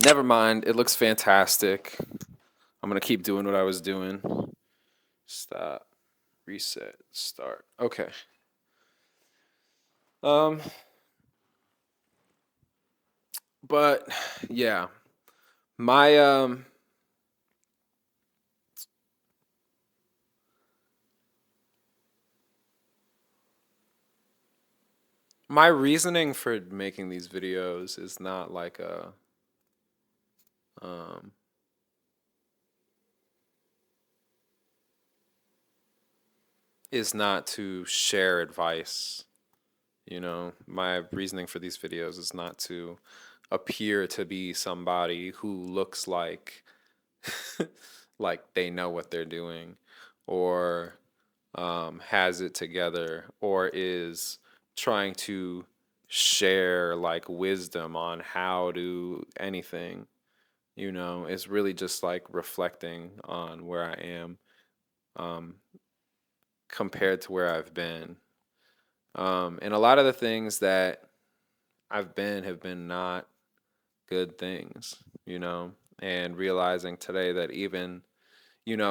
Never mind. It looks fantastic. I'm gonna keep doing what I was doing. Stop. Reset. Start. Okay. Um, but yeah. My my reasoning for making these videos is not like a um is not to share advice. My reasoning for these videos is not to appear to be somebody who looks like like they know what they're doing or has it together or is trying to share like wisdom on how to anything. It's really just like reflecting on where I am um, compared to where I've been. And a lot of the things that I've been have been not good things, and realizing today that even,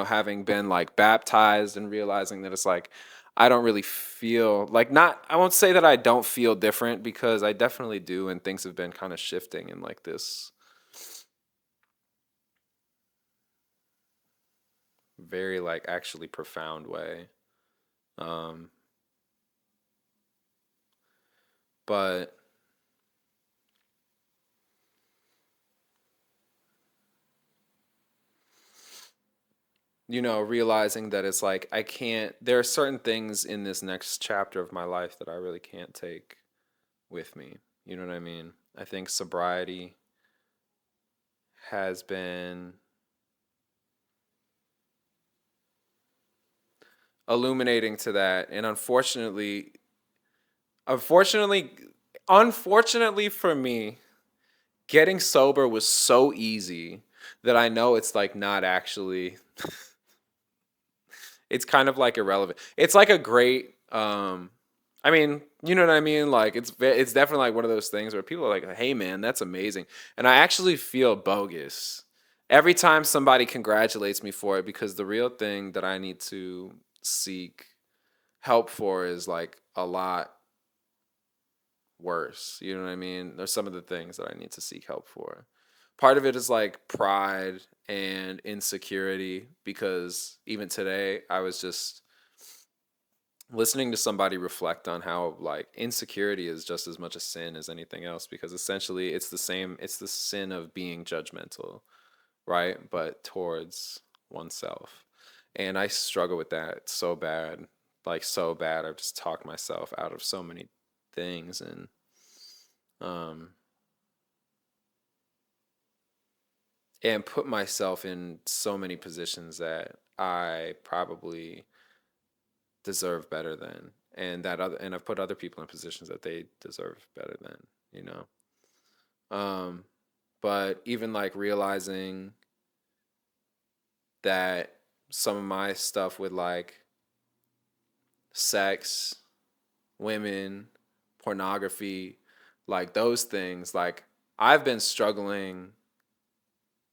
having been like baptized and realizing that it's like, I don't really feel like not, I won't say that I don't feel different because I definitely do. And things have been kind of shifting in like this very like actually profound way. Um, but realizing that it's like I can't, there are certain things in this next chapter of my life that I really can't take with me. You know what I mean? I think sobriety has been illuminating to that. And unfortunately, unfortunately for me, getting sober was so easy that I know it's like not actually, it's kind of like irrelevant. It's like a great, I mean, you know what I mean? Like it's definitely like one of those things where people are like, "Hey man, that's amazing." And I actually feel bogus every time somebody congratulates me for it because the real thing that I need to seek help for is like a lot worse. You know what I mean? There's some of the things that I need to seek help for. Part of it is like pride and insecurity because even today I was just listening to somebody reflect on how like insecurity is just as much a sin as anything else because essentially it's the sin of being judgmental, right? But towards oneself. And I struggle with that so bad, like so bad. I've just talked myself out of so many things um and put myself in so many positions that I probably deserve better than, and I've put other people in positions that they deserve better than, you know. Um but even like realizing that some of my stuff with like sex, women, pornography, like those things, like I've been struggling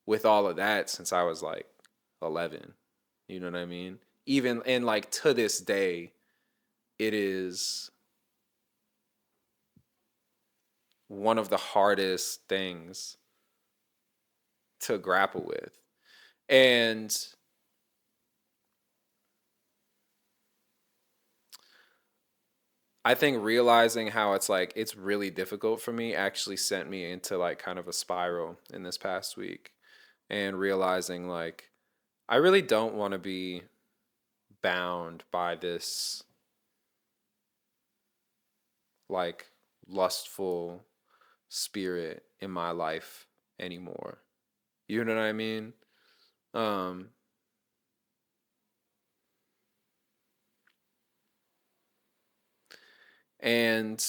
with all of that since I was like 11. You know what I mean? Even and like to this day, it is one of the hardest things to grapple with. And I think realizing how it's like it's really difficult for me actually sent me into like kind of a spiral in this past week and realizing like I really don't want to be bound by this like lustful spirit in my life anymore. You know what I mean? Um and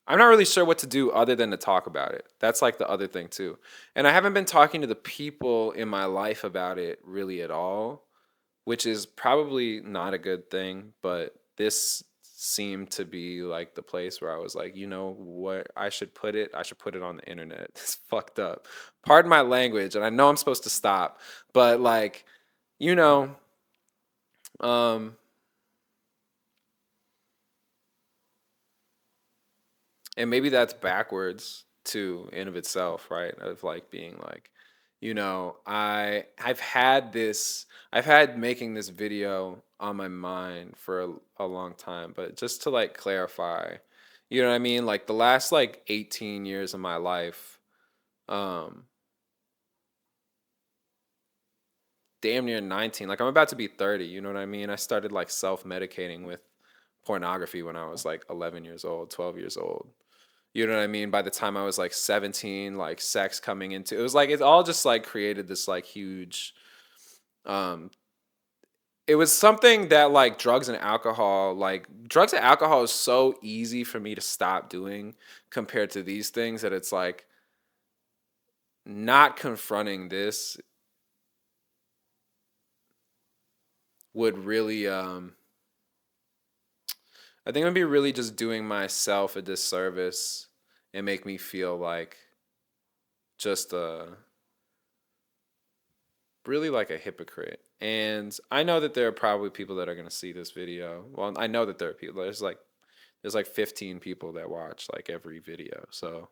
I'm not really sure what to do other than to talk about it. That's like the other thing too. And I haven't been talking to the people in my life about it really at all, which is probably not a good thing, but this seemed to be like the place where I was like, you know what, I should put it. I should put it on the internet. It's fucked up. Pardon my language, and I know I'm supposed to stop, but like, you know, um, and maybe that's backwards too in of itself, right? Of like being like, I've had making this video on my mind for a long time, but just to like clarify, you know what I mean? Like the last like 18 years of my life, um, damn near 19, like I'm about to be 30, you know what I mean? I started like self-medicating with pornography when I was like 11 years old, 12 years old. You know what I mean? By the time I was like 17, like sex coming into it was like it all just like created this like huge um it was something that like drugs and alcohol is so easy for me to stop doing compared to these things that it's like not confronting this would really I think it would be really just doing myself a disservice and make me feel like just really like a hypocrite. And I know that there are probably people that are going to see this video. Well, I know that there are people. There's like 15 people that watch like every video. So,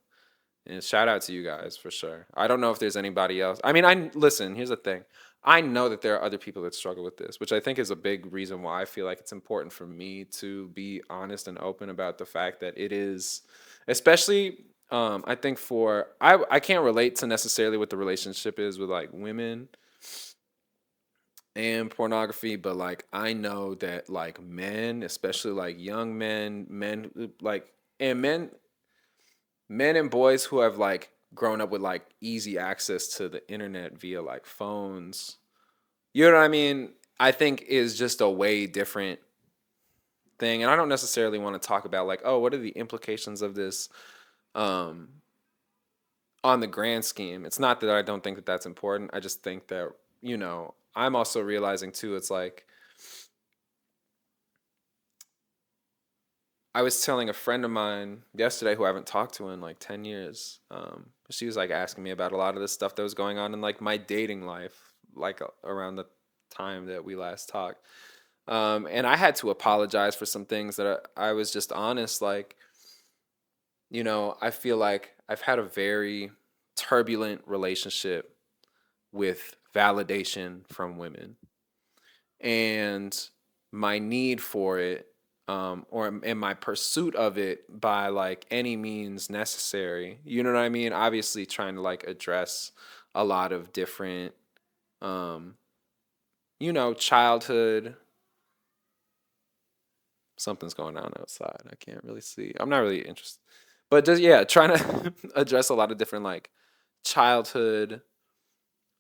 and shout out to you guys for sure. I don't know if there's anybody else. I mean, I listen, here's the thing. I know that there are other people that struggle with this, which I think is a big reason why I feel like it's important for me to be honest and open about the fact that it is, especially I think I can't relate to necessarily what the relationship is with like women and pornography, but like I know that like men, especially like young men like and men and boys who have like grown up with like easy access to the internet via like phones, you know what I mean? I think is just a way different thing. And I don't necessarily want to talk about like, oh, what are the implications of this um on the grand scheme. It's not that I don't think that that's important. I just think that, I'm also realizing too, it's like I was telling a friend of mine yesterday who I haven't talked to in like 10 years. She was like asking me about a lot of this stuff that was going on in like my dating life, like around the time that we last talked. And I had to apologize for some things that I was just honest. Like, I feel like I've had a very turbulent relationship with validation from women and my need for it, or in my pursuit of it by like any means necessary. You know what I mean? Obviously, trying to like address a lot of different, um, childhood. Something's going on outside. I can't really see. I'm not really interested, but just yeah, trying to address a lot of different like childhood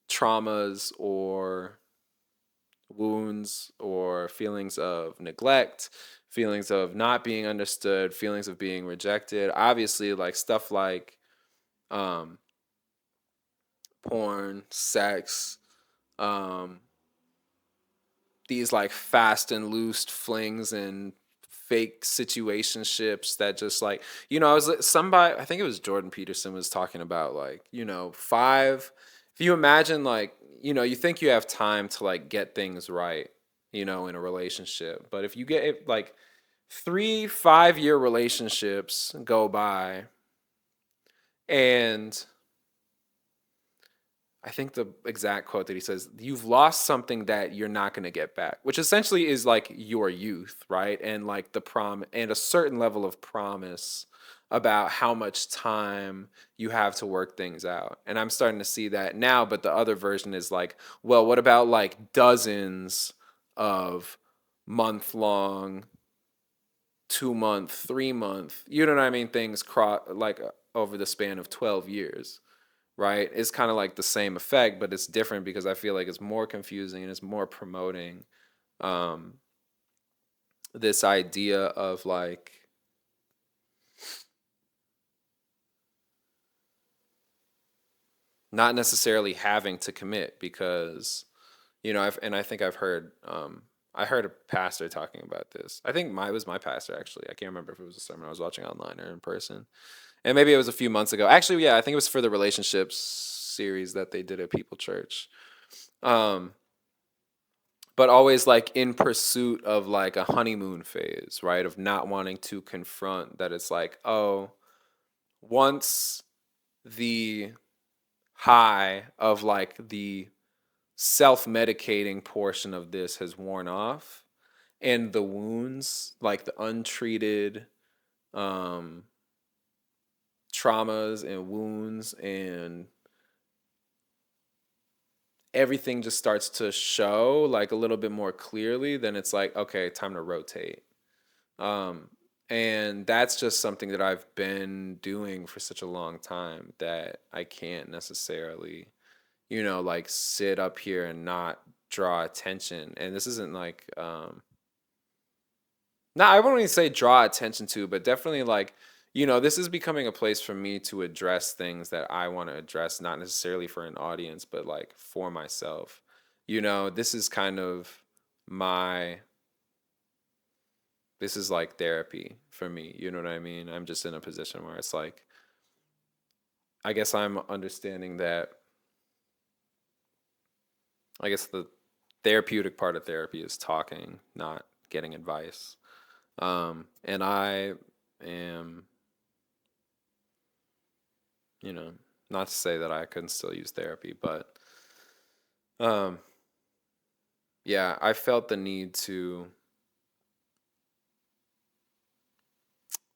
traumas or wounds or feelings of neglect, feelings of not being understood, feelings of being rejected. Obviously, like stuff like um, porn, sex, um, these like fast and loose flings and fake situationships that just like, I was somebody, I think it was Jordan Peterson was talking about like, if you imagine like, you think you have time to like get things right, in a relationship, but if you get like 3 5 year relationships go by and I think the exact quote that he says, you've lost something that you're not going to get back, which essentially is like your youth, right? And like the and a certain level of promise about how much time you have to work things out. And I'm starting to see that now, but the other version is like, well, what about like dozens of month long, 2 month, 3 month, you know what I mean? Things over the span of 12 years, right? It's kind of like the same effect, but it's different because I feel like it's more confusing and it's more promoting um, this idea of like not necessarily having to commit because, and I think I've heard I heard a pastor talking about this. I think it was my pastor actually. I can't remember if it was a sermon I was watching online or in person. And maybe it was a few months ago. Actually, yeah, I think it was for the relationships series that they did at People Church. Um, but always like in pursuit of like a honeymoon phase, right? Of not wanting to confront that it's like, oh, once the high of like the self-medicating portion of this has worn off and the wounds, like the untreated um traumas and wounds and everything just starts to show like a little bit more clearly, then it's like, okay, time to rotate. Um, and that's just something that I've been doing for such a long time that I can't necessarily, like sit up here and not draw attention. And this isn't like, no, I won't even say draw attention to, but definitely like, this is becoming a place for me to address things that I want to address, not necessarily for an audience, but like for myself. This is kind of my, this is like therapy for me. You know what I mean? I'm just in a position where it's like, I guess I'm understanding that, I guess the therapeutic part of therapy is talking, not getting advice. And I am, you know, not to say that I couldn't still use therapy, but um, yeah, I felt the need to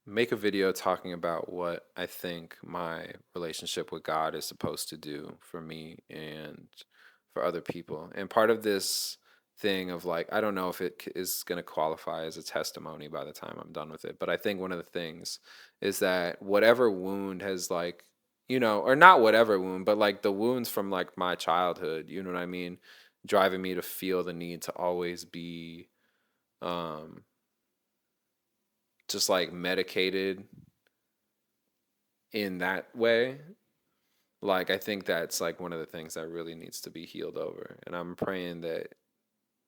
make a video talking about what I think my relationship with God is supposed to do for me and for other people. And part of this thing of like, I don't know if it is going to qualify as a testimony by the time I'm done with it, but I think one of the things is that whatever wound has like, or not whatever wound, but like the wounds from like my childhood, you know what I mean, driving me to feel the need to always be um just like medicated in that way. Like I think that's like one of the things that really needs to be healed over. And I'm praying that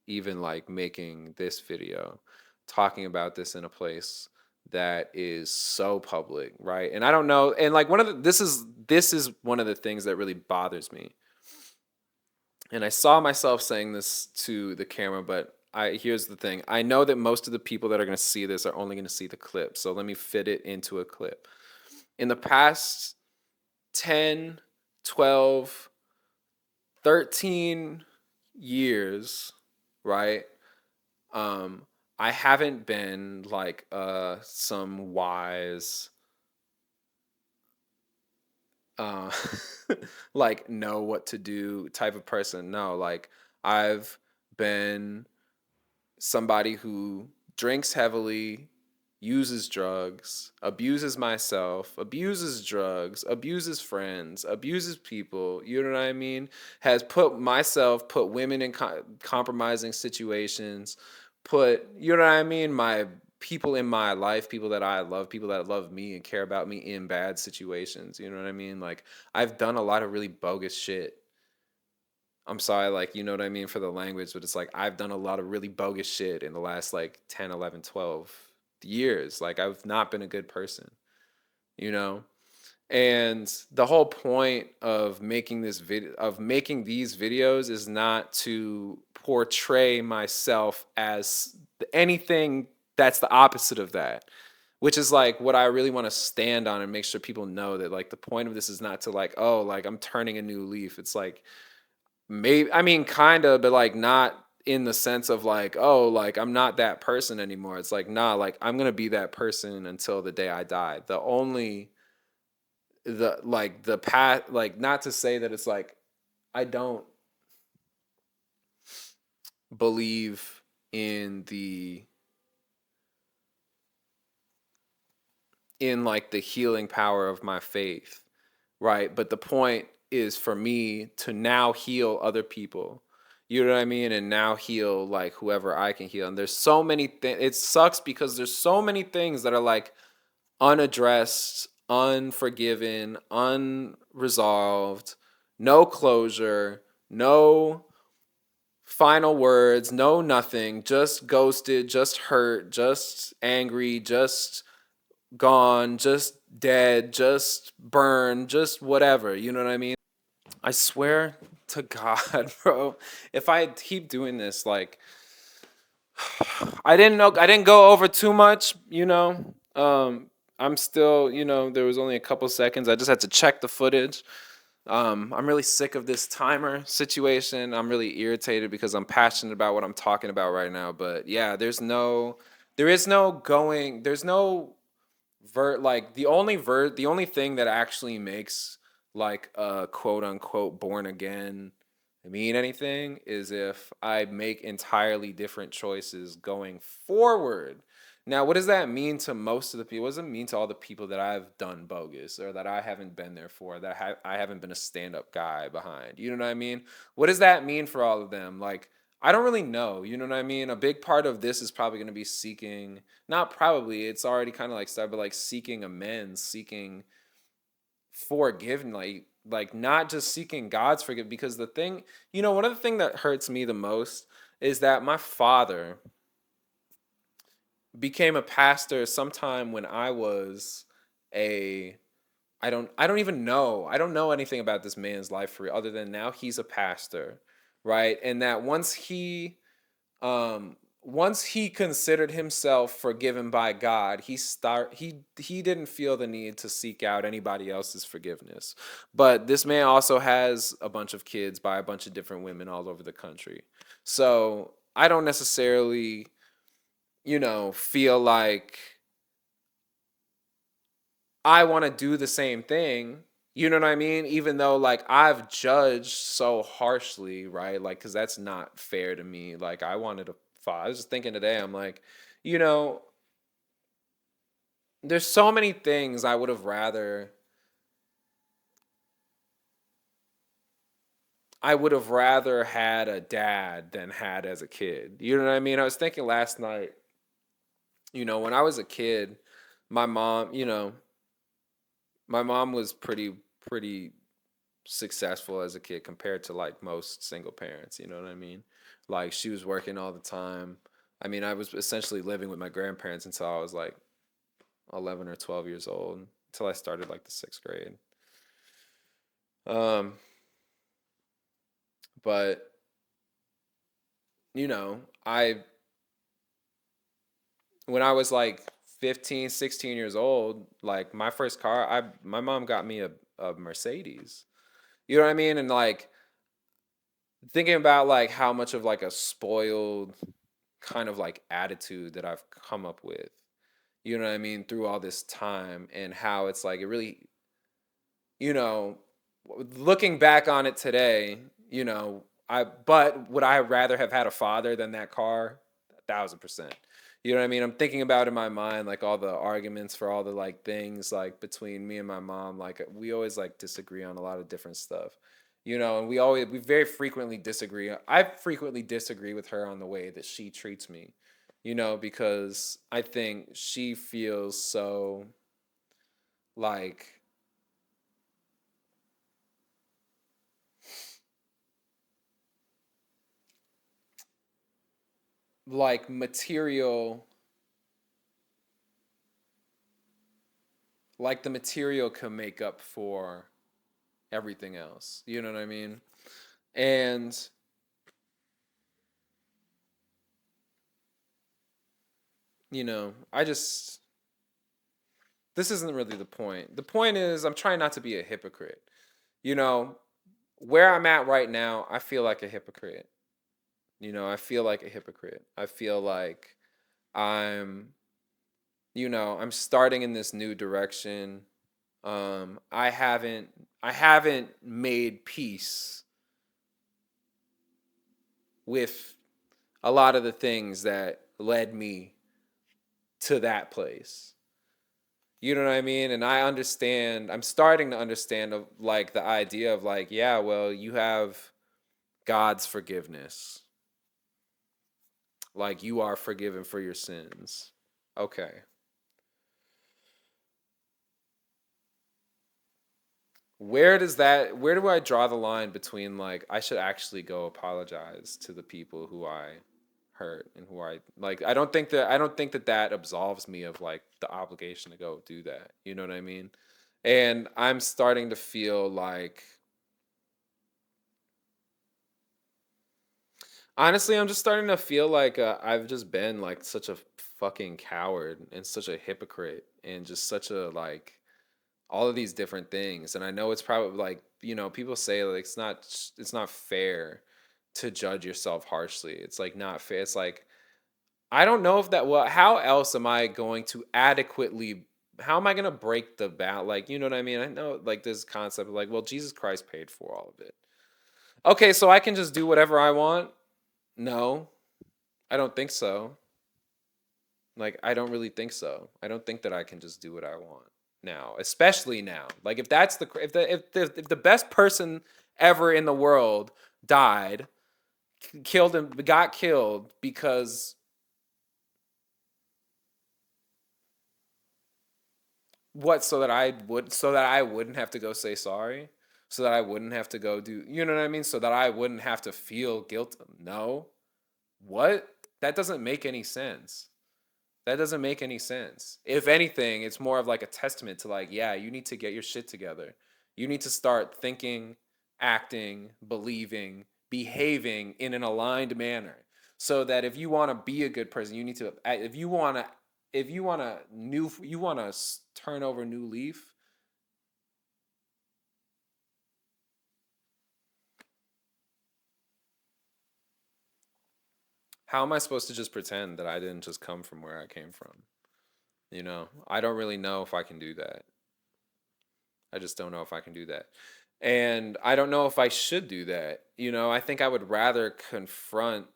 even like making this video, talking about this in a place that is so public, right? And I don't know, and like this is one of the things that really bothers me. And I saw myself saying this to the camera, but here's the thing. I know that most of the people that are going to see this are only going to see the clip. So let me fit it into a clip. In the past 10, 12, 13 years, right? Um, I haven't been like some wise uh like know what to do type of person. No, like I've been somebody who drinks heavily, uses drugs, abuses myself, abuses drugs, abuses friends, abuses people, you know what I mean? Has put women in compromising situations, you know what I mean? My people in my life, people that I love, people that love me and care about me in bad situations, you know what I mean? Like I've done a lot of really bogus shit. I'm sorry, like, you know what I mean for the language, but it's like I've done a lot of really bogus shit in the last like 10, 11, 12 years. Like, I've not been a good person, you know? And the whole point of making these videos is not to portray myself as anything that's the opposite of that, which is like what I really want to stand on and make sure people know that like the point of this is not to like, oh, like I'm turning a new leaf. It's like, maybe, I mean, kind of, but like not in the sense of like, oh, like I'm not that person anymore. It's like, nah, like I'm gonna be that person until the day I die. The path, like not to say that it's like I don't believe in like the healing power of my faith, right? But the point is for me to now heal other people. You know what I mean? And now heal like whoever I can heal. And there's so many things. It sucks because there's so many things that are like unaddressed, unforgiven, unresolved, no closure, no final words, no nothing, just ghosted, just hurt, just angry, just gone, just dead, just burned, just whatever. You know what I mean? I swear to God, bro, if I keep doing this, like, I didn't go over too much, you know. I'm still, there was only a couple seconds. I just had to check the footage. I'm really sick of this timer situation. I'm really irritated because I'm passionate about what I'm talking about right now. But yeah, there is no going, there's no like the only thing that actually makes like a quote unquote born again mean anything is if I make entirely different choices going forward. Now, what does that mean to most of the people? What does it mean to all the people that I've done bogus or that I haven't been there for, that I haven't been a stand up guy behind? You know what I mean? What does that mean for all of them? Like, I don't really know. You know what I mean? A big part of this is probably going to be seeking, not probably, it's already kind of like started, but like seeking amends, seeking forgiveness, like not just seeking God's forgiveness. Because the thing, one of the things that hurts me the most is that my father became a pastor sometime when I was a I don't even know. I don't know anything about this man's life for real, other than now he's a pastor, right? And that once he considered himself forgiven by God, he didn't feel the need to seek out anybody else's forgiveness. But this man also has a bunch of kids by a bunch of different women all over the country. So I don't necessarily, feel like I want to do the same thing. You know what I mean? Even though like I've judged so harshly, right? Like, cause that's not fair to me. Like I wanted to fall. I was just thinking today, I'm like, you know, there's so many things I would have rather had a dad than had as a kid. You know what I mean? I was thinking last night, when I was a kid, my mom, my mom was pretty successful as a kid compared to like most single parents, you know what I mean? Like she was working all the time. I mean, I was essentially living with my grandparents until I was like 11 or 12 years old, until I started like the 6th grade. Um, but I when I was like 15, 16 years old, like my first car, my mom got me a Mercedes. You know what I mean? And like thinking about like how much of like a spoiled kind of like attitude that I've come up with, you know what I mean, through all this time, and how it's like it really, you know, looking back on it today, but would I rather have had a father than that car? 1,000%. You know what I mean? I'm thinking about in my mind like all the arguments for all the like things like between me and my mom. Like we always like disagree on a lot of different stuff, and we very frequently disagree. I frequently disagree with her on the way that she treats me, because I think she feels so like material, like the material can make up for everything else. You know what I mean? And I just this isn't really the point. The point is I'm trying not to be a hypocrite. You know, where I'm at right now, I feel like a hypocrite. I feel like a hypocrite. I feel like I'm, I'm starting in this new direction. I haven't made peace with a lot of the things that led me to that place. You know what I mean? And I'm starting to understand of like the idea of like, yeah, well, you have God's forgiveness. Like you are forgiven for your sins. Okay. where do I draw the line between like I should actually go apologize to the people who I hurt and who I like I don't think that that absolves me of like the obligation to go do that. You know what I mean? And I'm starting to feel like honestly, I'm just starting to feel like I've just been like such a fucking coward and such a hypocrite and just such a like all of these different things. And I know it's probably like, you know, people say like it's not fair to judge yourself harshly. It's like not fair. It's like I don't know if that well, how else am I going to adequately how am I going to break the bound like, you know what I mean? I know like this concept of like, well, Jesus Christ paid for all of it. Okay, so I can just do whatever I want? No, I don't think so. Like I don't really think so. I don't think that I can just do what I want now, especially now. Like if that's the if the best person ever in the world died, killed and got killed because what so that I wouldn't have to go say sorry, so that I wouldn't have to go do, you know what I mean? So that I wouldn't have to feel guilt. No. What? That doesn't make any sense. That doesn't make any sense. If anything, it's more of like a testament to like, yeah, you need to get your shit together. You need to start thinking, acting, believing, behaving in an aligned manner. So that if you want to be a good person, you need to if you want to turn over a new leaf, how am I supposed to just pretend that I didn't just come from where I came from? You know, I don't really know if I can do that. I just don't know if I can do that. And I don't know if I should do that. You know, I think I would rather confront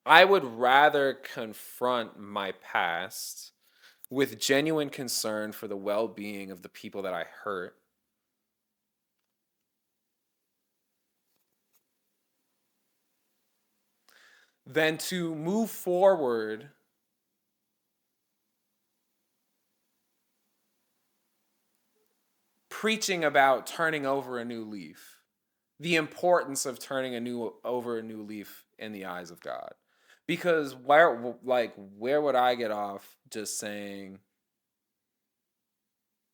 my past with genuine concern for the well-being of the people that I hurt than to move forward preaching about turning over a new leaf, the importance of turning a new leaf in the eyes of God. Because where would I get off just saying,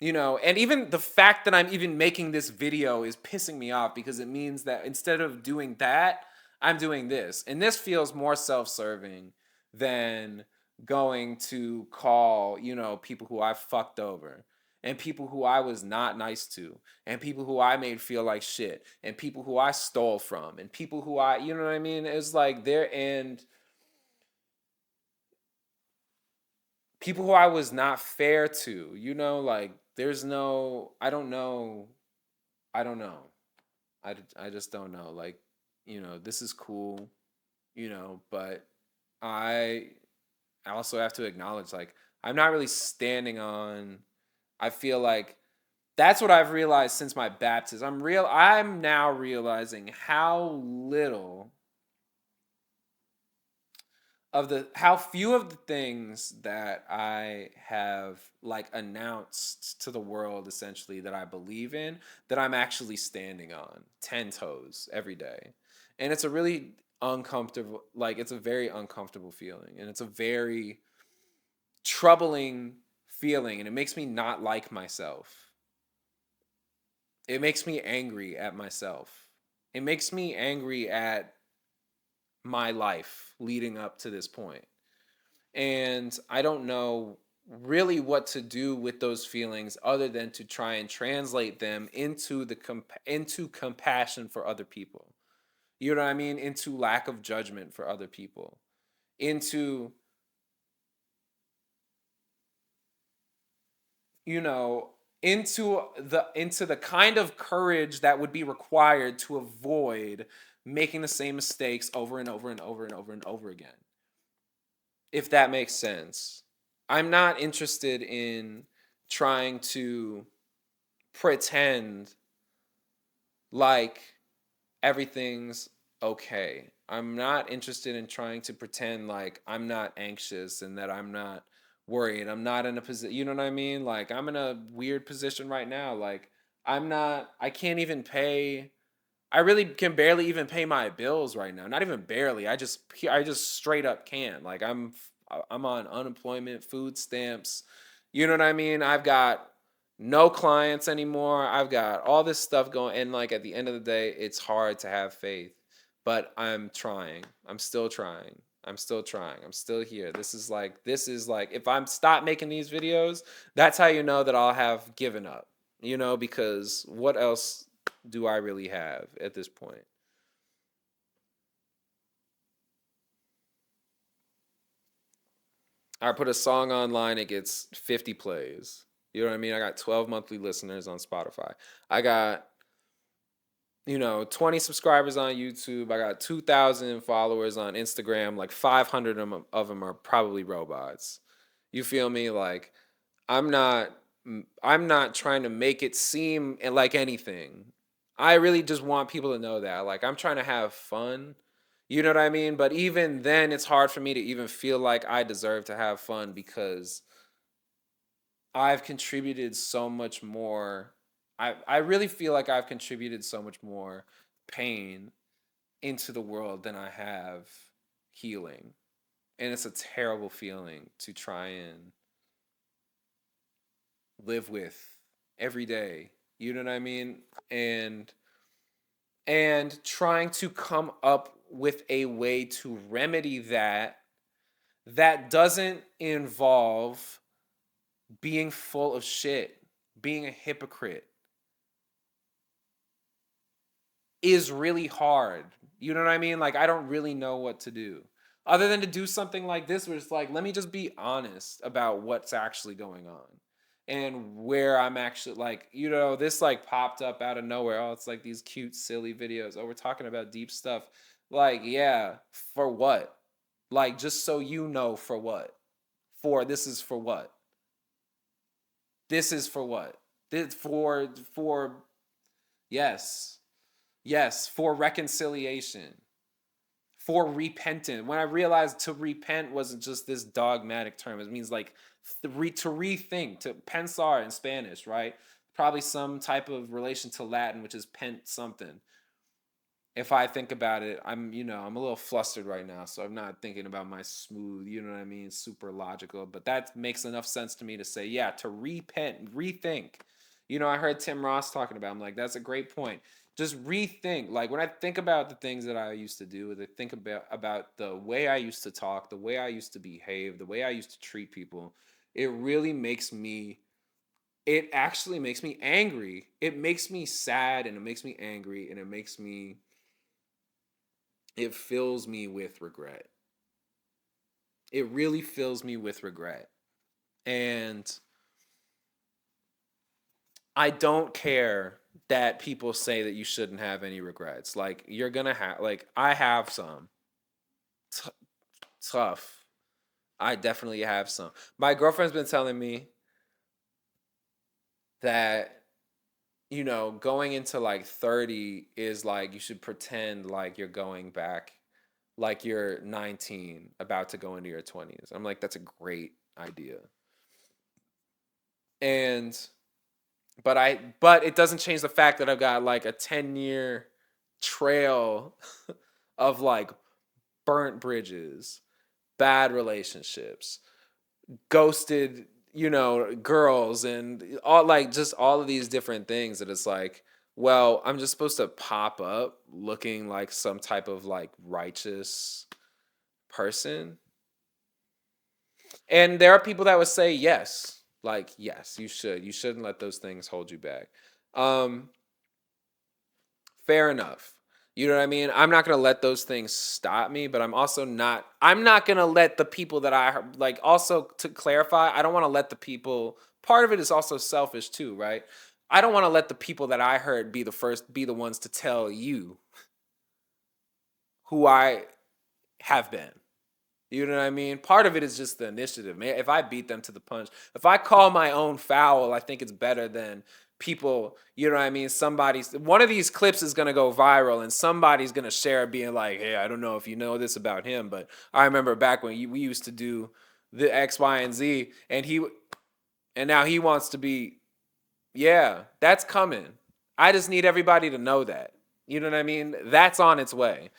you know, and even the fact that I'm even making this video is pissing me off because it means that instead of doing that, I'm doing this. And this feels more self-serving than going to call, you know, people who I fucked over and people who I was not nice to and people who I made feel like shit and people who I stole from and people who I, you know what I mean? It's like there and people who I was not fair to, you know, like there's no, I don't know. I just don't know. Like, you know, this is cool, you know, but I I also have to acknowledge like I'm not really standing on I feel like that's what I've realized since my baptism. I'm now realizing how little of the how few of the things that I have like announced to the world essentially that I believe in that I'm actually standing on 10 toes every day. And it's a really uncomfortable like it's a very uncomfortable feeling and it's a very troubling feeling and it makes me not like myself. It makes me angry at myself. It makes me angry at my life leading up to this point. And I don't know really what to do with those feelings other than to try and translate them into into compassion for other people. You know what I mean? Into lack of judgment for other people. Into, you know, into the kind of courage that would be required to avoid making the same mistakes over and over and over and over and over again. If that makes sense. I'm not interested in trying to pretend like everything's okay. I'm not interested in trying to pretend like I'm not anxious and that I'm not worried. I'm not in a position, you know what I mean? Like I'm in a weird position right now. Like I can't even pay. I really can barely even pay my bills right now. Not even barely. I just straight up can't. Like I'm on unemployment, food stamps. You know what I mean? I've got no clients anymore. I've got all this stuff going, and like at the end of the day, it's hard to have faith. But I'm trying. I'm still trying. I'm still trying. I'm still here. This is like if I'm stop making these videos, that's how you know that I'll have given up. You know, because what else do I really have at this point? I put a song online, it gets 50 plays. You know what I mean? I got 12 monthly listeners on Spotify. I got, 20 subscribers on YouTube. I got 2,000 followers on Instagram. Like 500 of them are probably robots. You feel me? Like I'm not I'm not trying to make it seem like anything. I really just want people to know that. Like I'm trying to have fun. You know what I mean? But even then it's hard for me to even feel like I deserve to have fun because I've contributed so much more. I really feel like I've contributed so much more pain into the world than I have healing. And it's a terrible feeling to try and live with every day. You know what I mean? And trying to come up with a way to remedy that that doesn't involve being full of shit, being a hypocrite is really hard. You know what I mean? Like I don't really know what to do. Other than to do something like this where it's like, let me just be honest about what's actually going on. And where I'm actually like, this like popped up out of nowhere. Oh, it's like these cute, silly videos. Oh, we're talking about deep stuff. Like, yeah, for what? Like, just so you know, for what? This is for what? This is for what? This for yes. Yes, for reconciliation, for repentance. When I realized to repent wasn't just this dogmatic term, it means like to rethink, to pensar in Spanish, right? Probably some type of relation to Latin, which is pent something. If I think about it, I'm a little flustered right now, so I'm not thinking about my smooth, you know what I mean, super logical. But that makes enough sense to me to say, yeah, to repent, rethink. I heard Tim Ross talking about. I'm like, that's a great point. Just rethink. Like when I think about the things that I used to do, I think about the way I used to talk, the way I used to behave, the way I used to treat people. It really makes me. It actually makes me angry. It makes me sad, and it makes me angry, and it fills me with regret. It really fills me with regret. And I don't care that people say that you shouldn't have any regrets. Like, you're going to have, like, I have some. T- Tough. I definitely have some. My girlfriend's been telling me that, going into like 30 is like you should pretend like you're going back, like you're 19, about to go into your 20s. I'm like, that's a great idea. And but it doesn't change the fact that I've got like a 10-year trail of like burnt bridges, bad relationships, ghosted, girls, and all, like, just all of these different things that it's like, well, I'm just supposed to pop up looking like some type of like righteous person. And there are people that would say yes. Like, yes, you should. You shouldn't let those things hold you back. Um, Fair enough. You know what I mean? I'm not going to let those things stop me, but I'm not going to let the people that I like, also to clarify, I don't want to let the people, part of it is also selfish too, right? I don't want to let the people that I heard be the ones to tell you who I have been. You know what I mean? Part of it is just the initiative, man. If I beat them to the punch, if I call my own foul, I think it's better than people, you know what I mean? One of these clips is going to go viral and somebody's going to share it being like, hey, I don't know if you know this about him, but I remember back when we used to do the X, Y, and Z, and now he wants to be Yeah, that's coming. I just need everybody to know that. You know what I mean? That's on its way.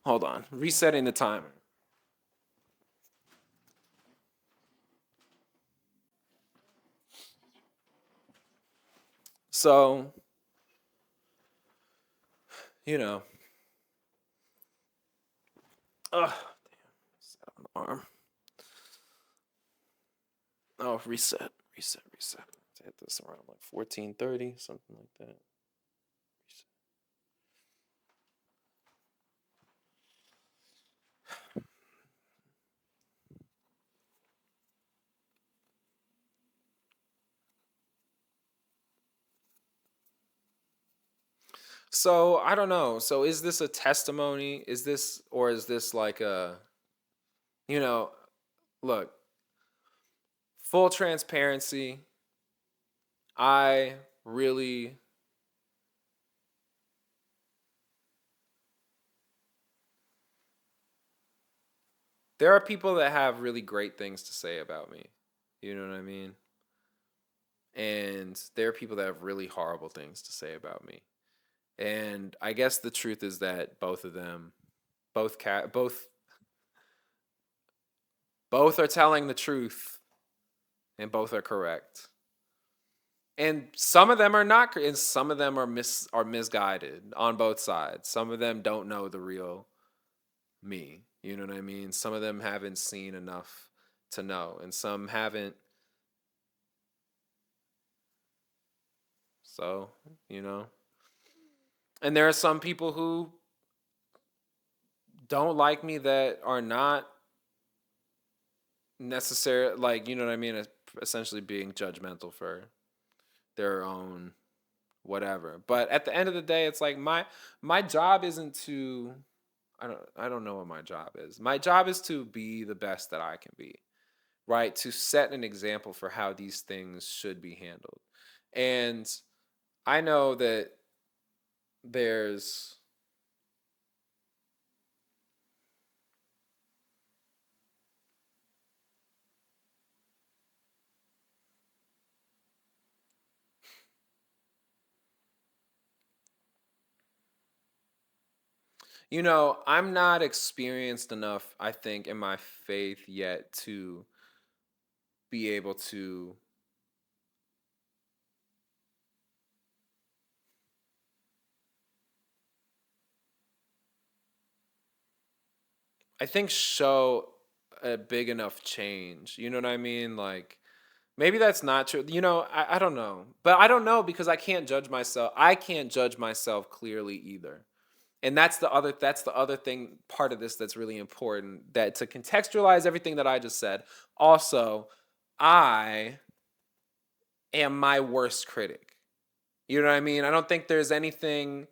Hold on. Resetting the timer. So, you know, ugh, set on the arm. Oh, reset. Hit this around like 14:30, something like that. So I don't know. So is this a testimony? Is this, or is this like a, you know, look, full transparency. I really, there are people that have really great things to say about me. You know what I mean? And there are people that have really horrible things to say about me. And I guess the truth is that both of them, both are telling the truth, and both are correct. And some of them are not, and some of them are misguided on both sides. Some of them don't know the real me. You know what I mean? Some of them haven't seen enough to know, and some haven't. So, you know. And there are some people who don't like me that are not necessary, like, you know what I mean, essentially being judgmental for their own whatever. But at the end of the day, it's like my job isn't to, I don't know what my job is. My job is to be the best that I can be, right? To set an example for how these things should be handled. And I know that there's, I'm not experienced enough, I think, in my faith yet to be able to, I think, show a big enough change. You know what I mean? Like, maybe that's not true. I don't know. But I don't know because I can't judge myself. I can't judge myself clearly either. And that's the other thing, part of this that's really important, that to contextualize everything that I just said. Also, I am my worst critic. You know what I mean? I don't think there's anything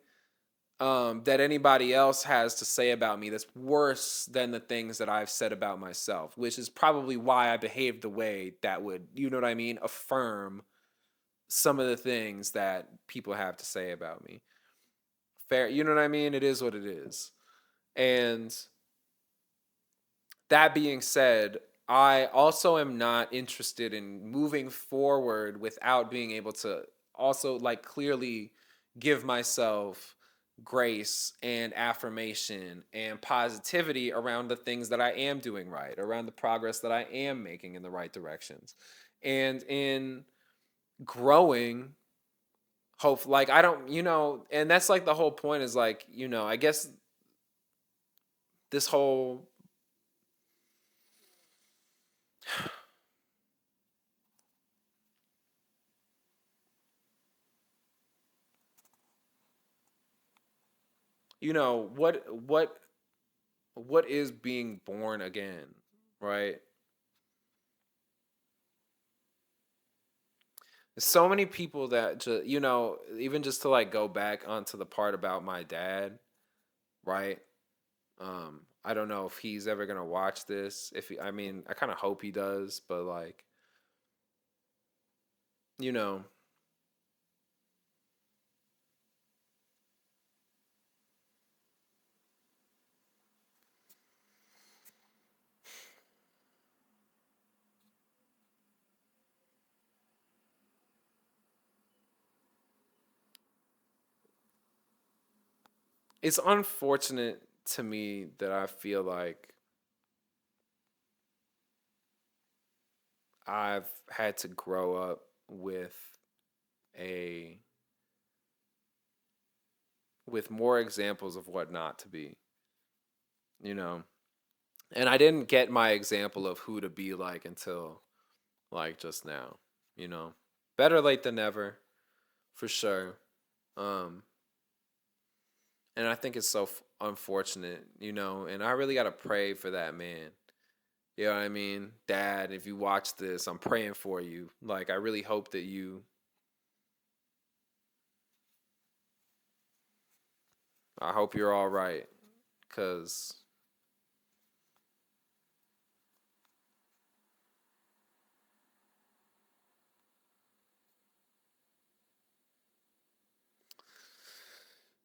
that anybody else has to say about me that's worse than the things that I've said about myself, which is probably why I behaved the way that would, you know what I mean, affirm some of the things that people have to say about me. Fair, you know what I mean? It is what it is. And that being said, I also am not interested in moving forward without being able to also, like, clearly give myself grace and affirmation and positivity around the things that I am doing right, around the progress that I am making in the right directions. And in growing, hope, like, I don't, and that's like the whole point is, like, I guess this whole, what is being born again, right? There's so many people that just, even just to, like, go back onto the part about my dad, right? I don't know if he's ever gonna watch this. If he, I mean, I kind of hope he does, but, like, you know, it's unfortunate to me that I feel like I've had to grow up with a with more examples of what not to be, you know. And I didn't get my example of who to be like until like just now, you know. Better late than never, for sure. Um and I think it's so unfortunate, you know, and I really got to pray for that man. You know what I mean? Dad, if you watch this, I'm praying for you. Like I really hope that you I hope you're all right cuz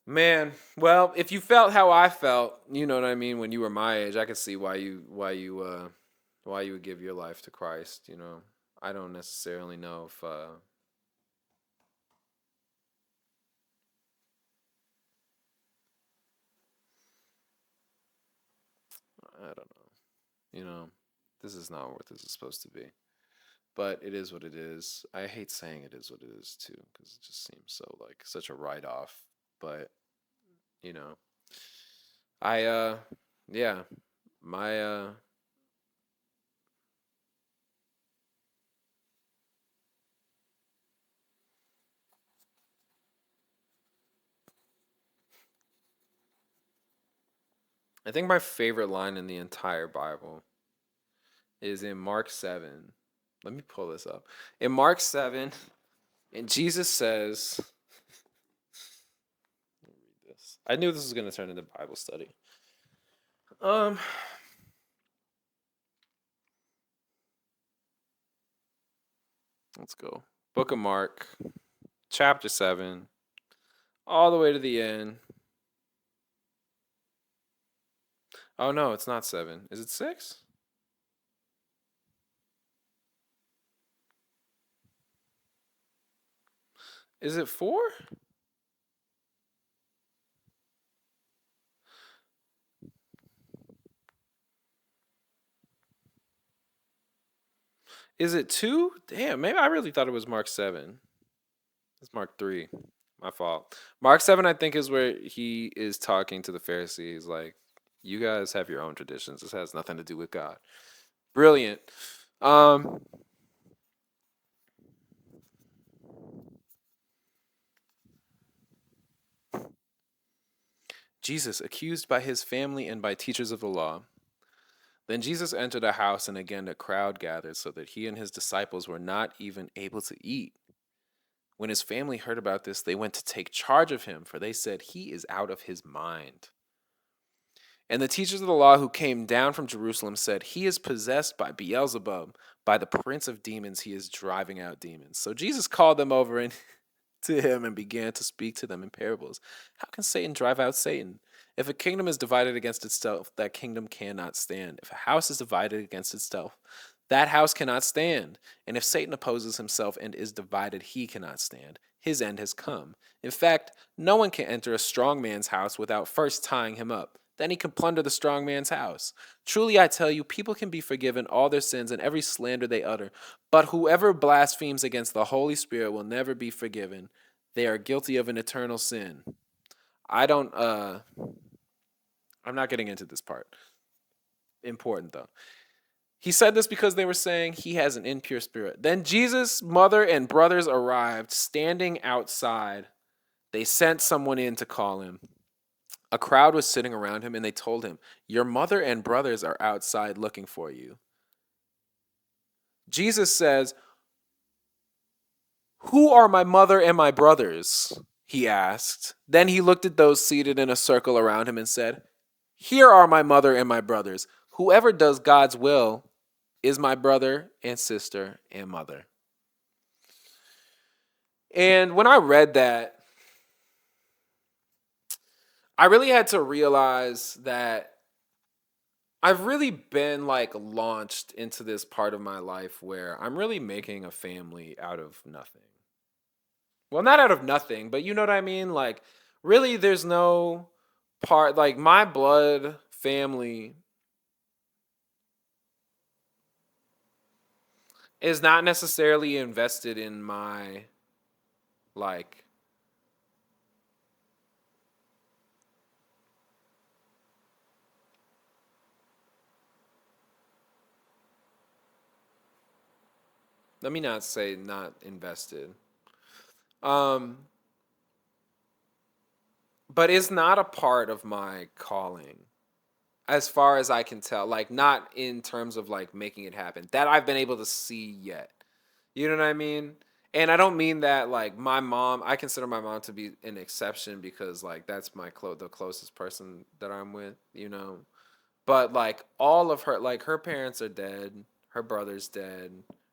man, well, if you felt how I felt, you know what I mean, when you were my age, I could see why you would give your life to Christ, you know. I don't necessarily know if I don't know. You know, this is not what this is supposed to be. But it is what it is. I hate saying it is what it is too cuz it just seems so like such a write off, but you know, I yeah, my I think my favorite line in the entire Bible is in Mark 7. Let me pull this up. In Mark 7, and Jesus says, let me read this. I knew this was going to turn into Bible study. Um, let's go. Book of Mark, chapter 7, all the way to the end. Oh no, it's not 7. Is it 6? Is it 4? Is it 2? Damn, maybe I really thought it was Mark 7. It's Mark 3. My fault. Mark 7, I think, is where he is talking to the Pharisees. Like, you guys have your own traditions. This has nothing to do with God. Brilliant. Um, Jesus, accused by his family and by teachers of the law. Then Jesus entered a house, and again a crowd gathered, so that he and his disciples were not even able to eat. When his family heard about this, they went to take charge of him, for they said, "He is out of his mind." And the teachers of the law who came down from Jerusalem said, "He is possessed by Beelzebub, by the prince of demons, he is driving out demons." So Jesus called them over and to him and began to speak to them in parables. How can Satan drive out Satan? If a kingdom is divided against itself, that kingdom cannot stand. If a house is divided against itself, that house cannot stand. And if Satan opposes himself and is divided, he cannot stand. His end has come. In fact, no one can enter a strong man's house without first tying him up. Then he can plunder the strong man's house. Truly I tell you, people can be forgiven all their sins and every slander they utter. But whoever blasphemes against the Holy Spirit will never be forgiven. They are guilty of an eternal sin. I don't I'm not getting into this part. Important though. He said this because they were saying he has an impure spirit. Then Jesus' mother and brothers arrived, standing outside. They sent someone in to call him. A crowd was sitting around him, and they told him, "Your mother and brothers are outside looking for you." Jesus says, "Who are my mother and my brothers?" he asked. Then he looked at those seated in a circle around him and said, "Here are my mother and my brothers. Whoever does God's will is my brother and sister and mother." And when I read that, I really had to realize that I've really been like launched into this part of my life where I'm really making a family out of nothing. Well, not out of nothing, but you know what I mean? Like, really, there's no. part, like my blood family is not necessarily invested in my, like, let me not say not invested. Um, but it's not a part of my calling as far as I can tell. Like, not in terms of like making it happen that I've been able to see yet. You know what I mean? And I don't mean that like my mom, I consider my mom to be an exception because like that's the closest person that I'm with, you know. But like all of her, like her parents are dead, her brother's dead,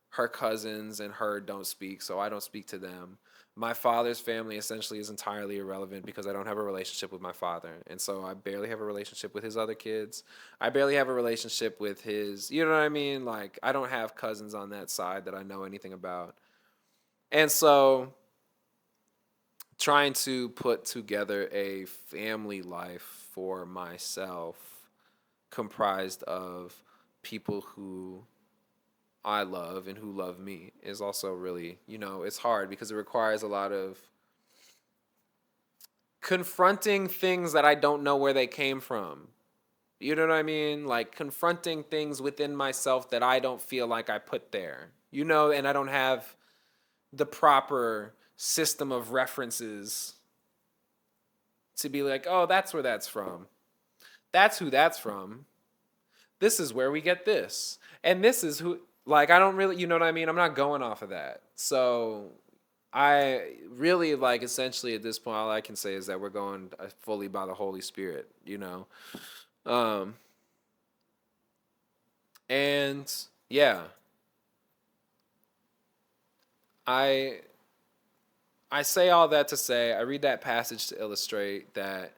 her cousins and her don't speak, so I don't speak to them. My father's family essentially is entirely irrelevant because I don't have a relationship with my father. And so I barely have a relationship with his other kids. I barely have a relationship with his, you know what I mean? Like I don't have cousins on that side that I know anything about. And so trying to put together a family life for myself comprised of people who I love and who love me is also really, you know, it's hard because it requires a lot of confronting things that I don't know where they came from. You know what I mean? Like confronting things within myself that I don't feel like I put there. You know, and I don't have the proper system of references to be like, oh, that's where that's from. That's who that's from. This is where we get this. And this is who, like, I don't really, you know what I mean? I'm not going off of that. So I really, like, essentially at this point, all I can say is that we're going fully by the Holy Spirit, you know? Um, and yeah, I I say all that to say I read that passage to illustrate that,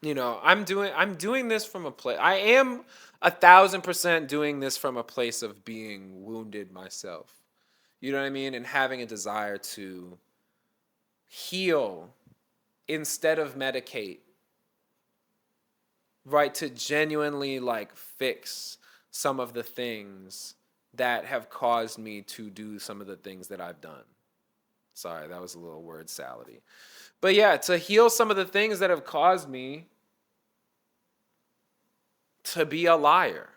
you know, I'm doing this from a place. I am 1,000% doing this from a place of being wounded myself. You know what I mean? And having a desire to heal instead of medicate, right? To genuinely like fix some of the things that have caused me to do some of the things that I've done. Sorry, that was a little word salady. But yeah, to heal some of the things that have caused me to be a liar,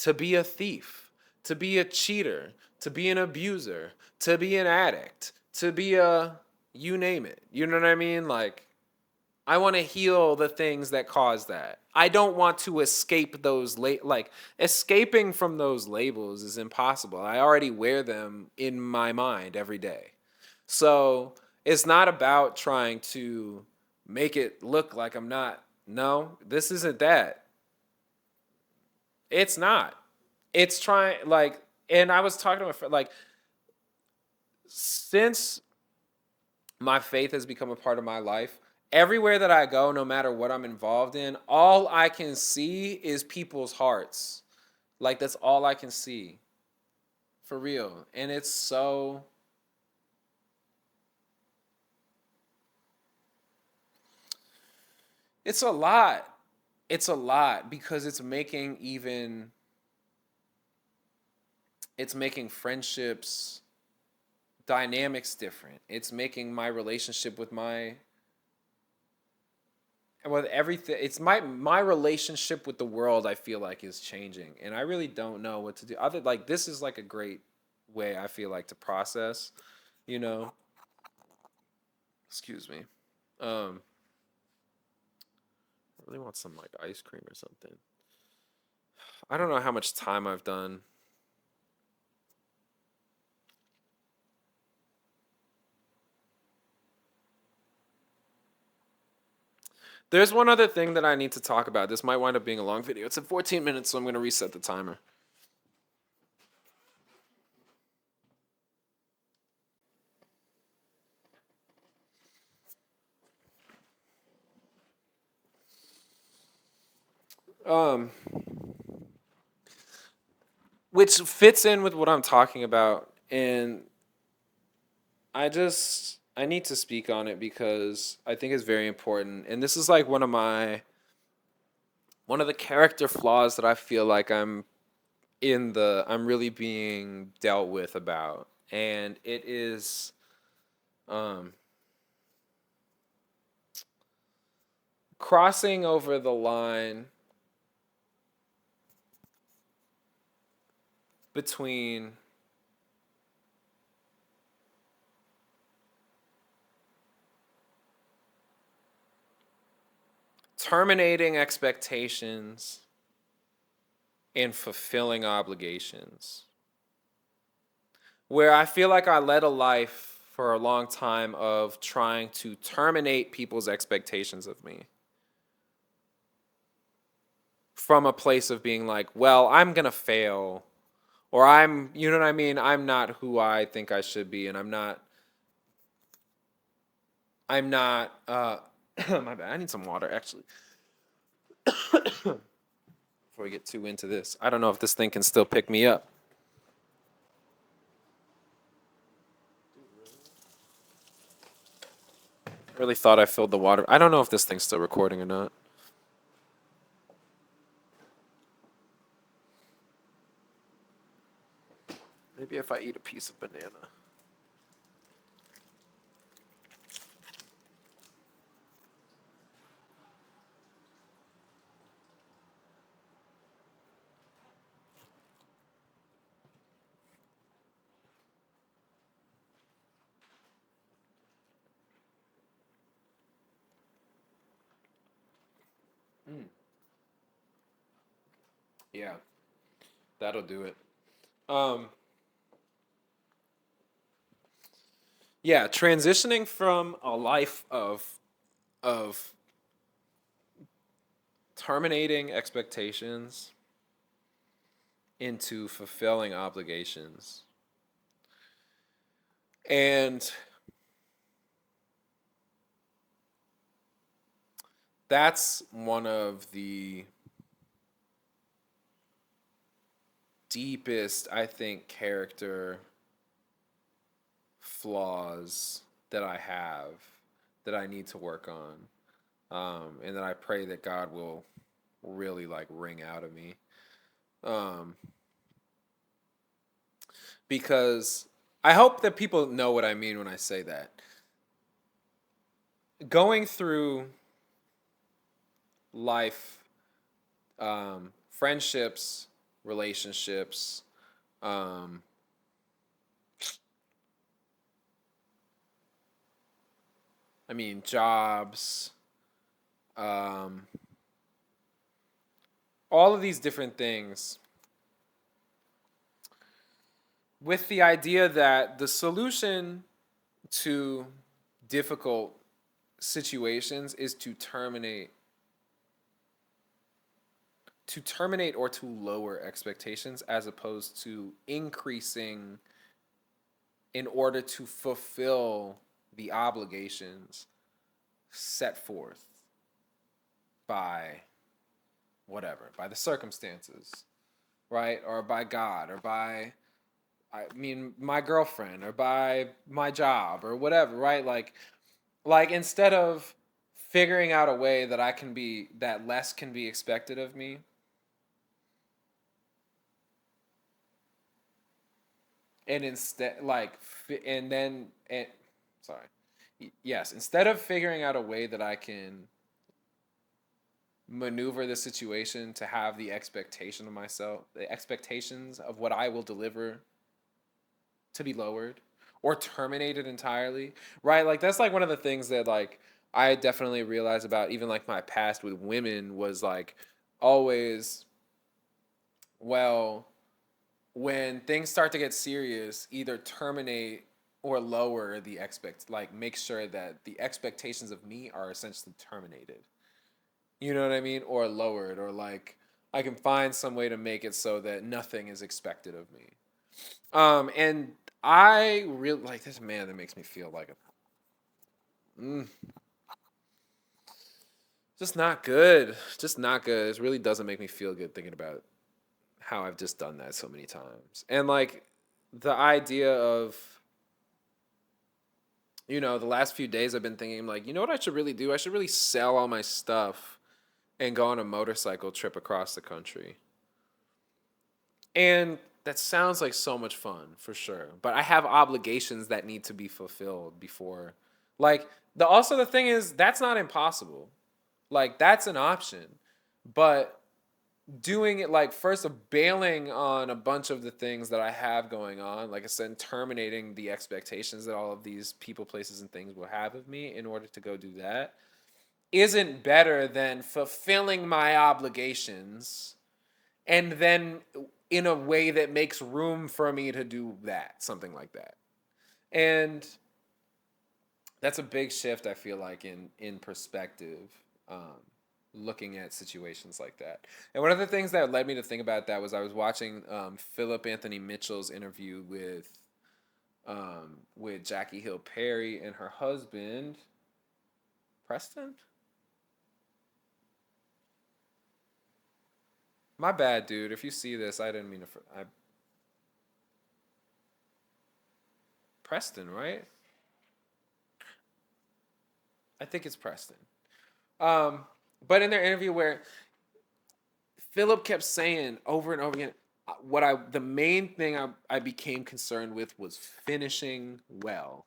to be a thief, to be a cheater, to be an abuser, to be an addict, to be a you name it. You know what I mean? Like, I want to heal the things that cause that. I don't want to escape those like escaping from those labels is impossible. I already wear them in my mind every day. So, it's not about trying to make it look like I'm not. No, this isn't that. It's not. It's trying like, and I was talking to my friend like, since my faith has become a part of my life, everywhere that I go, no matter what I'm involved in, all I can see is people's hearts. Like that's all I can see. For real. And it's a lot. It's a lot because it's making friendships dynamics different. It's making my relationship with everything. It's my relationship with the world I feel like is changing, and I really don't know what to do. Other like this is like a great way I feel like to process, you know. Excuse me. Um, I really want some like ice cream or something. I don't know how much time I've done. There's one other thing that I need to talk about. This might wind up being a long video. It's at 14 minutes, so I'm going to reset the timer. Um, which fits in with what I'm talking about, and I need to speak on it because I think it's very important. And this is like one of the character flaws that I feel like I'm really being dealt with about. And it is um crossing over the line between terminating expectations and fulfilling obligations. Where I feel like I led a life for a long time of trying to terminate people's expectations of me from a place of being like, well, I'm going to fail, or you know what I mean? I'm not who I think I should be, and I'm not, my bad. I need some water actually before we get too into this. I don't know if this thing can still pick me up. I really thought I filled the water. I don't know if this thing's still recording or not. Maybe if I eat a piece of banana. Yeah, that'll do it. Um, yeah, transitioning from a life of terminating expectations into fulfilling obligations. And that's one of the deepest, I think, character flaws that I have that I need to work on. And that I pray that God will really like wring out of me. Um, because I hope that people know what I mean when I say that. Going through life, friendships, relationships, um, I mean, jobs, um, all of these different things, with the idea that the solution to difficult situations is to terminate or to lower expectations as opposed to increasing in order to fulfill the obligations set forth by whatever, by the circumstances, right? Or by God, or by, I mean, my girlfriend, or by my job, or whatever, right? Like instead of figuring out a way that that less can be expected of me, and instead, and then, and sorry, yes, instead of figuring out a way that I can maneuver the situation to have the expectation of myself, the expectations of what I will deliver to be lowered or terminated entirely, right? Like that's like one of the things that like I definitely realized about even like my past with women was like always, well, when things start to get serious, either terminate or lower like make sure that the expectations of me are essentially terminated. You know what I mean? Or lowered, or like I can find some way to make it so that nothing is expected of me. And I really like this man that makes me feel like mm, just not good. Just not good. It really doesn't make me feel good thinking about how I've just done that so many times. And like the idea of the last few days I've been thinking, like, you know what I should really do? I should really sell all my stuff and go on a motorcycle trip across the country. And that sounds like so much fun for sure. But I have obligations that need to be fulfilled before. Like, the thing is, that's not impossible. Like, that's an option. But doing it, like, first of bailing on a bunch of the things that I have going on, like I said, terminating the expectations that all of these people, places, and things will have of me in order to go do that, isn't better than fulfilling my obligations and then in a way that makes room for me to do that, something like that. And that's a big shift, I feel like, in perspective, um, looking at situations like that. And one of the things that led me to think about that was I was watching Philip Anthony Mitchell's interview with Jackie Hill Perry and her husband Preston. My bad, dude. If you see this, I didn't mean to. Preston, right? I think it's Preston. Um, but in their interview, where Philip kept saying over and over again, the main thing I became concerned with was finishing well.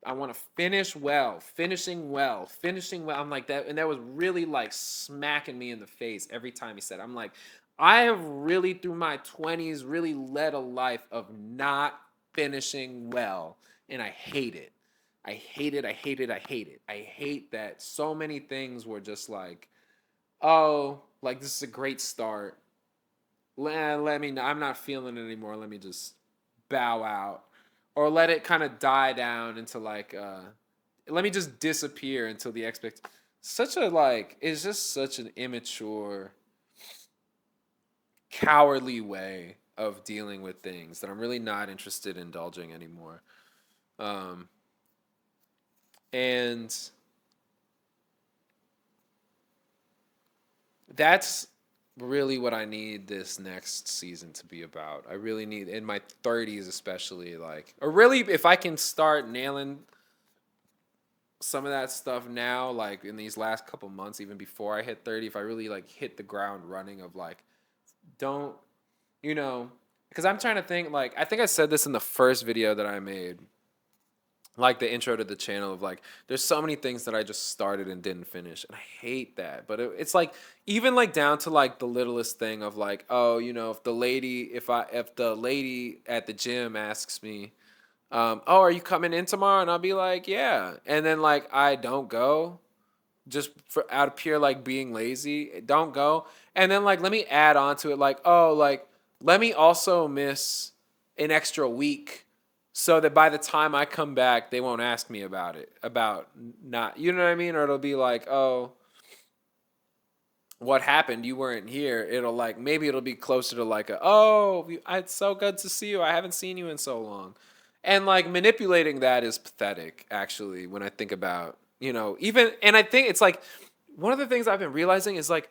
I want to finish well, finishing well, finishing well. I'm like that, and that was really like smacking me in the face every time he said. I'm like, I have really through my 20s really led a life of not finishing well, and I hate it. I hate it. I hate it. I hate it. I hate that so many things were just like, oh, like this is a great start. Let me. I'm not feeling it anymore. Let me just bow out, or let it kind of die down into like. Let me just disappear until the expect. Such a like. It's just such an immature, cowardly way of dealing with things that I'm really not interested in indulging anymore. Um, and that's really what I need this next season to be about. I really need in my 30s especially like or really if I can start nailing some of that stuff now like in these last couple months even before I hit 30 if I really like hit the ground running of like don't you know because I'm trying to think like I think I said this in the first video that I made like the intro to the channel of like there's so many things that I just started and didn't finish and I hate that but it's like even like down to like the littlest thing of like oh if the lady at the gym asks me oh are you coming in tomorrow and I'll be like yeah and then like I don't go just for out of pure like being lazy don't go and then like let me add on to it like oh like let me also miss an extra week so that by the time I come back they won't ask me about it about not you know what I mean or it'll be like oh what happened you weren't here it'll like maybe it'll be closer to like it's so good to see you I haven't seen you in so long and like manipulating that is pathetic actually when I think about even and I think it's like one of the things I've been realizing is like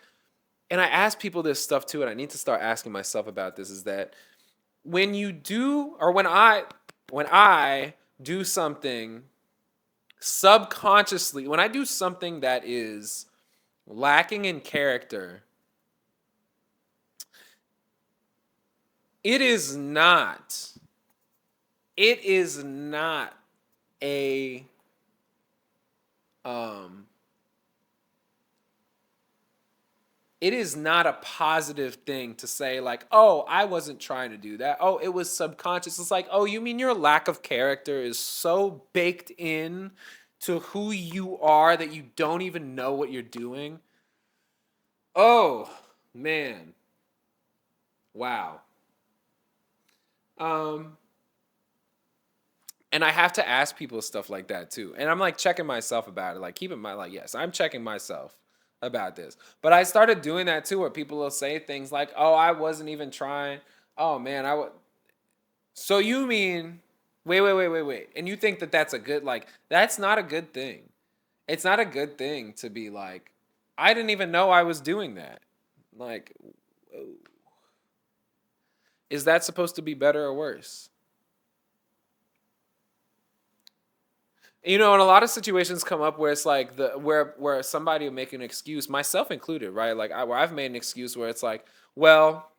and I ask people this stuff too and I need to start asking myself about this is that when you do or when I do something subconsciously when I do something that is lacking in character it is not it is not a um it is not a positive thing to say like oh I wasn't trying to do that oh it was subconscious it's like oh you mean your lack of character is so baked in to who you are that you don't even know what you're doing oh man wow um and I have to ask people stuff like that too. And I'm like checking myself about it. Like keep in mind, like, yes, I'm checking myself about this. But I started doing that too, where people will say things like, oh, I wasn't even trying. Oh man, I would. So you mean, wait. And you think that that's a good, like, that's not a good thing. It's not a good thing to be like, I didn't even know I was doing that. Like, is that supposed to be better or worse? You know, and a lot of situations come up where it's like where somebody will make an excuse, myself included, right? Like where I've made an excuse where it's like, well,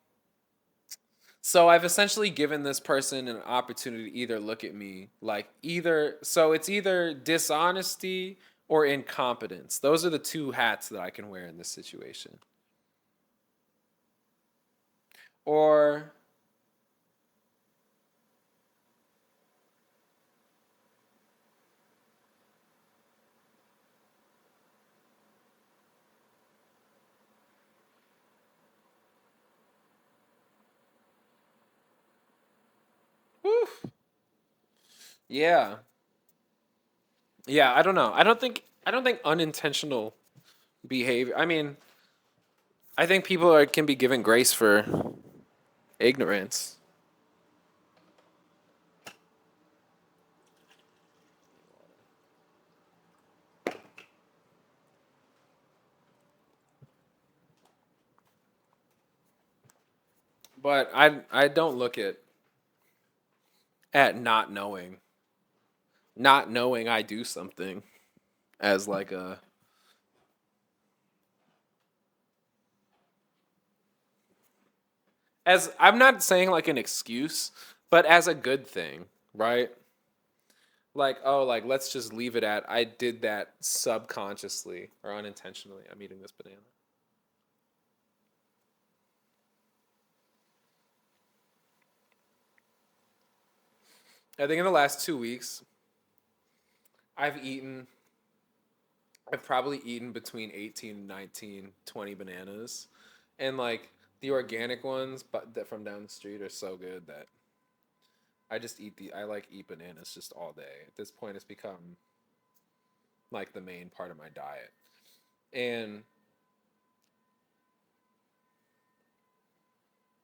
so I've essentially given this person an opportunity to either look at me like either, so it's either dishonesty or incompetence. Those are the two hats that I can wear in this situation. Or whew, yeah. Yeah, I don't know. I don't think unintentional behavior. I mean, I think people can be given grace for ignorance. But I don't look at not knowing I do something as like a, as I'm not saying like an excuse, but as a good thing, right? Like, oh, like let's just leave it at I did that subconsciously or unintentionally. I'm eating this banana. I think in the last 2 weeks, I've eaten I've probably eaten between 18, 19, 20 bananas. And like the organic ones but that from down the street are so good that I like eat bananas just all day. At this point it's become like the main part of my diet. And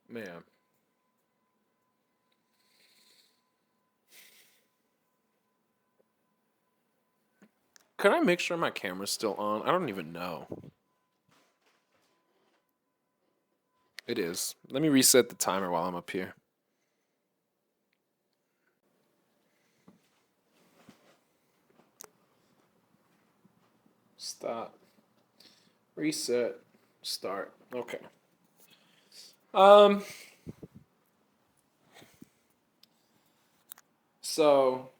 man, could I make sure my camera's still on? I don't even know. It is. Let me reset the timer while I'm up here. Stop. Reset. Start. Okay. Um so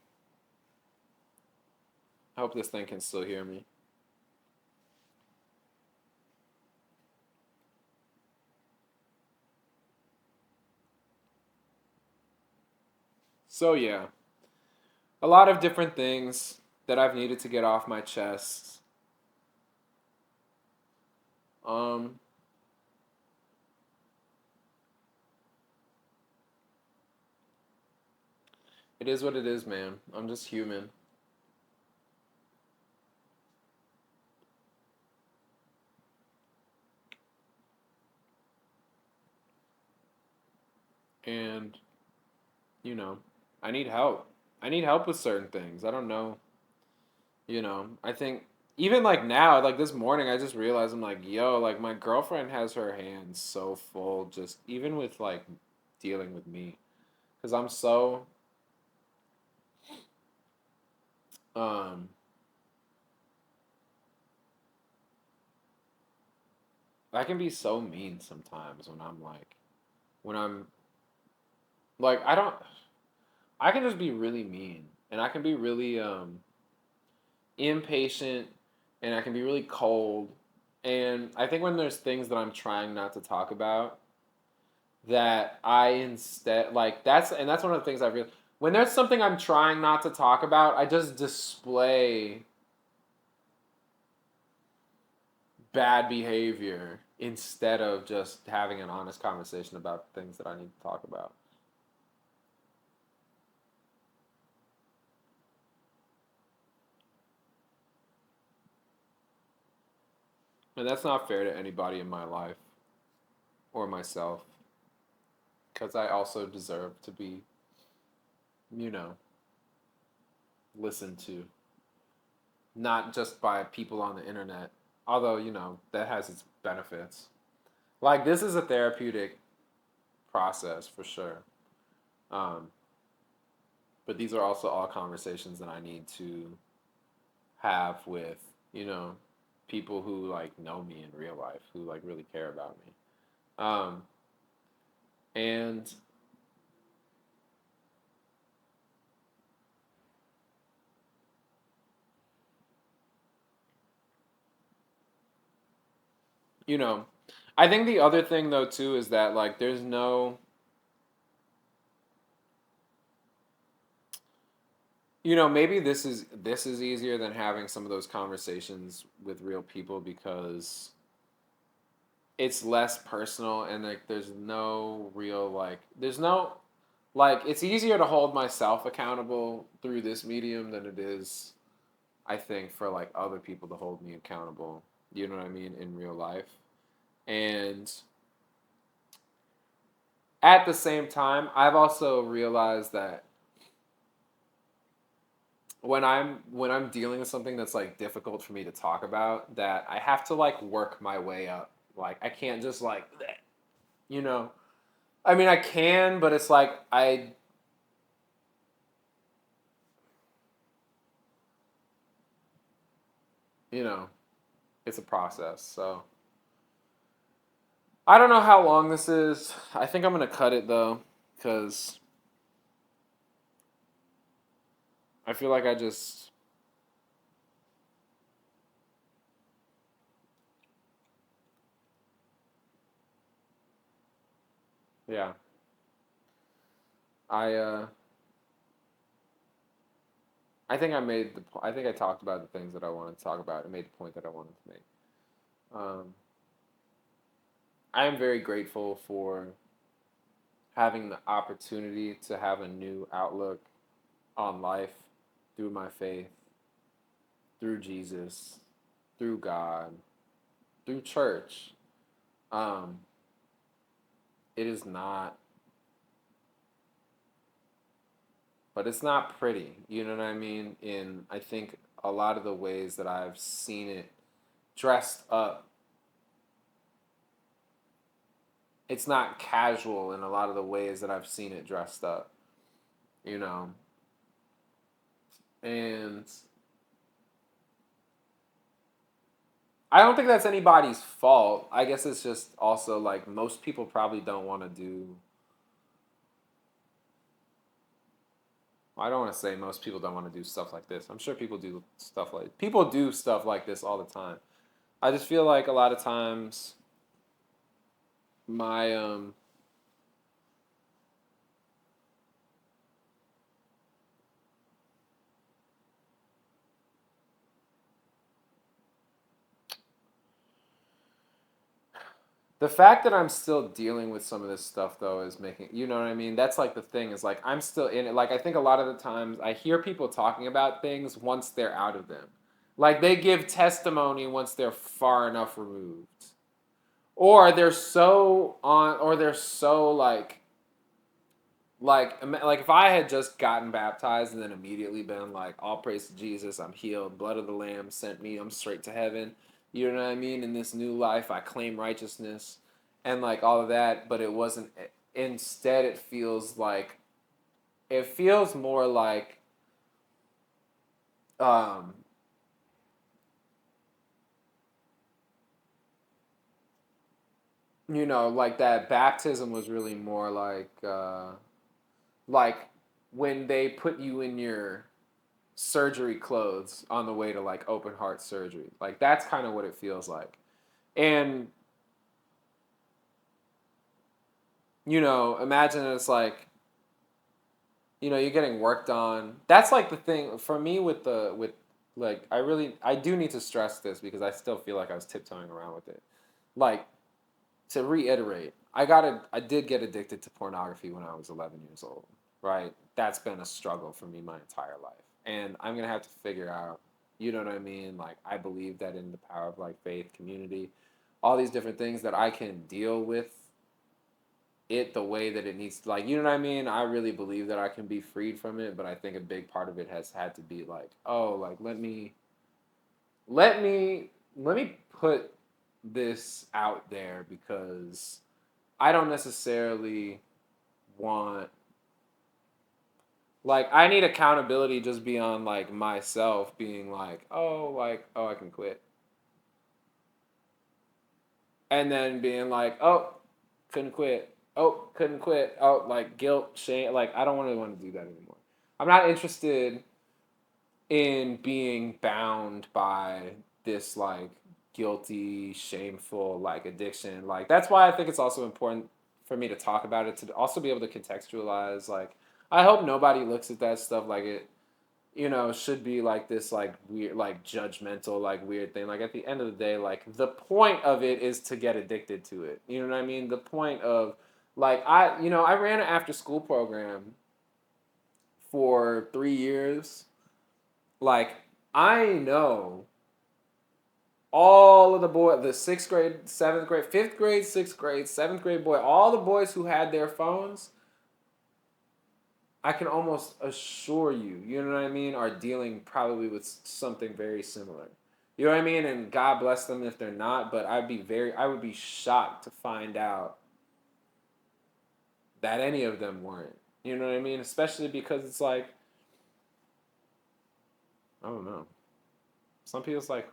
I hope this thing can still hear me. So yeah, a lot of different things that I've needed to get off my chest. Um, it is what it is, man. I'm just human. And, you know, I need help. I need help with certain things. I don't know. I think even like now, like this morning, I just realized I'm like, yo, like my girlfriend has her hands so full, just even with like dealing with me. Because I'm so, um, I can be so mean sometimes when I'm like, I can just be really mean and I can be really, impatient and I can be really cold. And I think when there's things that I'm trying not to talk about, that I instead like that's one of the things I real when there's something I'm trying not to talk about, I just display bad behavior instead of just having an honest conversation about things that I need to talk about. And that's not fair to anybody in my life or myself because I also deserve to be, you know, listened to, not just by people on the internet. Although, that has its benefits. Like, this is a therapeutic process for sure. Um, but these are also all conversations that I need to have with, people who like know me in real life, who like really care about me. Um, and you know, I think the other thing though too is that like there's no, maybe this is easier than having some of those conversations with real people because it's less personal and like there's no real like there's no like it's easier to hold myself accountable through this medium than it is I think for like other people to hold me accountable, you know what I mean, in real life. And at the same time, I've also realized that when I'm dealing with something that's like difficult for me to talk about, that I have to like work my way up. Like I can't just like you know. I mean I can, but it's like you know, it's a process. So I don't know how long this is. I think I'm gonna cut it though, because I feel like I just yeah. I I think I think I talked about the things that I wanted to talk about and made the point that I wanted to make. Um, I am very grateful for having the opportunity to have a new outlook on life through my faith, through Jesus, through God, through church. Um, it is not, but it's not pretty. You know what I mean? In I think a lot of the ways that I've seen it dressed up, it's not casual in a lot of the ways that I've seen it dressed up. You know, and I don't think that's anybody's fault. I guess it's just also like most people probably don't want to do. I don't want to say most people don't want to do stuff like this. I'm sure people do stuff like this all the time. I just feel like a lot of times my the fact that I'm still dealing with some of this stuff though is making, you know what I mean? That's like the thing is like I'm still in it. Like I think a lot of the times I hear people talking about things once they're out of them. Like they give testimony once they're far enough removed. Or they're so like if I had just gotten baptized and then immediately been like, all praise to Jesus, I'm healed, blood of the lamb sent me, I'm straight to heaven, you know what I mean, in this new life I claim righteousness and like all of that, but it wasn't. Instead it feels more like um like that baptism was really more like when they put you in your surgery clothes on the way to like open heart surgery. Like that's kind of what it feels like. And imagine it's like, you're getting worked on. That's like the thing for me with like I do need to stress this because I still feel like I was tiptoeing around with it. Like to reiterate, I did get addicted to pornography when I was 11 years old, right? That's been a struggle for me my entire life. And I'm going to have to figure out, you know what I mean? Like I believe that in the power of like faith, community, all these different things that I can deal with it the way that it needs to, like, you know what I mean? I really believe that I can be freed from it, but I think a big part of it has had to be like, oh, like let me put this out there because I don't necessarily want Like I need accountability just beyond like myself being like, oh, I can quit. And then being like, oh, couldn't quit. Oh, couldn't quit. Oh, like guilt, shame. Like I don't really want to do that anymore. I'm not interested in being bound by this like guilty, shameful like addiction. Like that's why I think it's also important for me to talk about it, to also be able to contextualize. Like I hope nobody looks at that stuff like it, should be like this like weird, like judgmental, like weird thing. Like at the end of the day, like the point of it is to get addicted to it. You know what I mean? The point of like I ran an after school program for 3 years. Like I know all of the the sixth grade, seventh grade, fifth grade, sixth grade, seventh grade boy, all the boys who had their phones, I can almost assure you, you know what I mean, are dealing probably with something very similar. You know what I mean? And God bless them if they're not, but I would be shocked to find out that any of them weren't. You know what I mean? Especially because it's like, I don't know. Some people's like,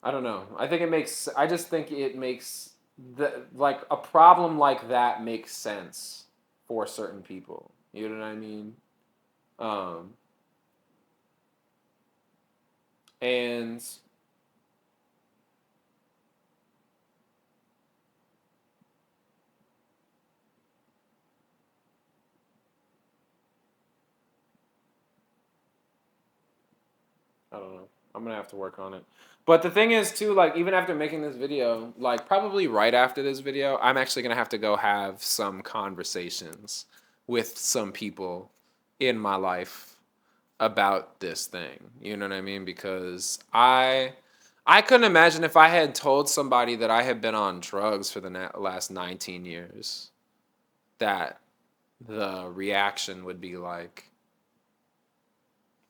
I don't know. I just think it makes like a problem like that makes sense for certain people. You know what I mean? Um, and I don't know. I'm gonna have to work on it. But the thing is too, like even after making this video, like probably right after this video, I'm actually gonna have to go have some conversations with some people in my life about this thing. You know what I mean? Because I couldn't imagine if I had told somebody that I had been on drugs for the last 19 years that the reaction would be like,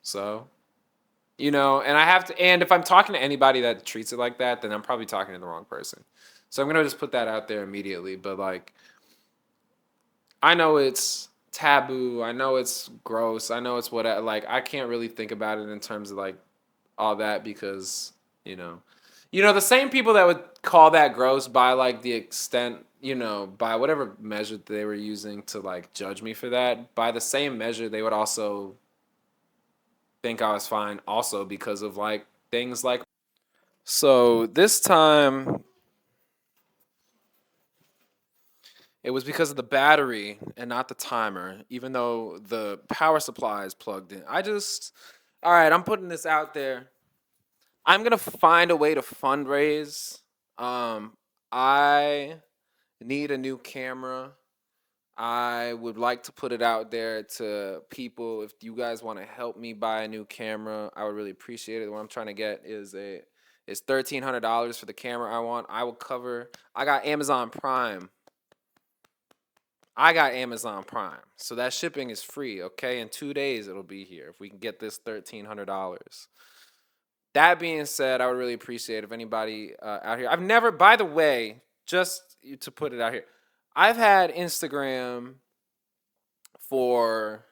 so, and I have to, and if I'm talking to anybody that treats it like that, then I'm probably talking to the wrong person. So I'm going to just put that out there immediately. But like, I know it's taboo. I know it's gross. I know it's what, like, I can't really think about it in terms of like all that because, you know, the same people that would call that gross by like the extent, by whatever measure they were using to like judge me for that, by the same measure, they would also think I was fine also because of like things like. So this time it was because of the battery and not the timer, even though the power supply is plugged in. All right, I'm putting this out there. I'm gonna find a way to fundraise. I need a new camera. I would like to put it out there to people. If you guys want to help me buy a new camera, I would really appreciate it. What I'm trying to get is $1,300 for the camera I want. I will cover. I got Amazon Prime. So that shipping is free. Okay, in 2 days it'll be here. If we can get this $1,300. That being said, I would really appreciate if anybody out here. I've never, by the way, just to put it out here, I've had Instagram for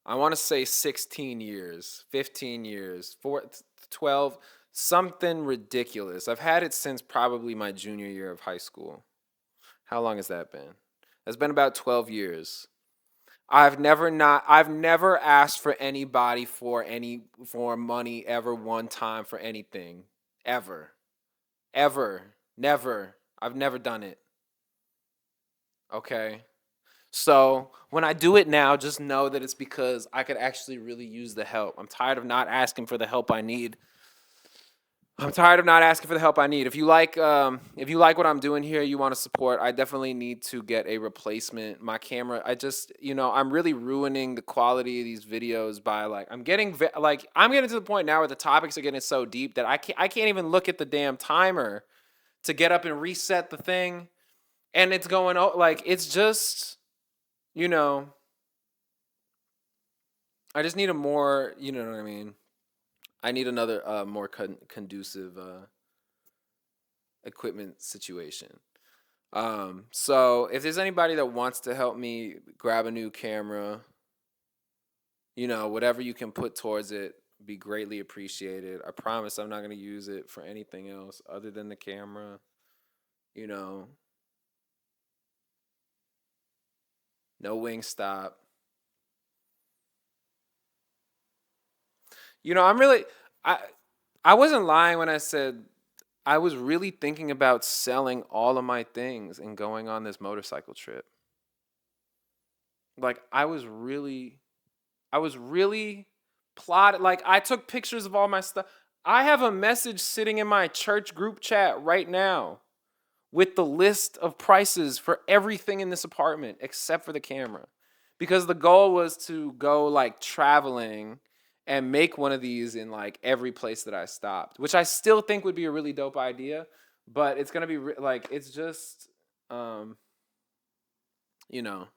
I want to say 16 years, 15 years, 12, something ridiculous. I've had it since probably my junior year of high school. How long has that been? It's been about 12 years. I've never asked for anybody for money ever one time for anything. Ever. Ever. Never. I've never done it. Okay? So when I do it now, just know that it's because I could actually really use the help. I'm tired of not asking for the help I need. If you like what I'm doing here, you want to support, I definitely need to get a replacement. My camera, I'm really ruining the quality of these videos by like, I'm getting to the point now where the topics are getting so deep that I can't even look at the damn timer to get up and reset the thing. And it's going, like, it's just, you know, I just need a more, you know what I mean? I need another more conducive equipment situation. So if there's anybody that wants to help me grab a new camera, whatever you can put towards it, be greatly appreciated. I promise I'm not going to use it for anything else other than the camera. You know, no Wingstop. I'm really I I wasn't lying when I said I was really thinking about selling all of my things and going on this motorcycle trip. Like I was really plotted. Like I took pictures of all my stuff. I have a message sitting in my church group chat right now with the list of prices for everything in this apartment except for the camera. Because the goal was to go like traveling and make one of these in like every place that I stopped, which I still think would be a really dope idea, but it's going to be like it's just um you know,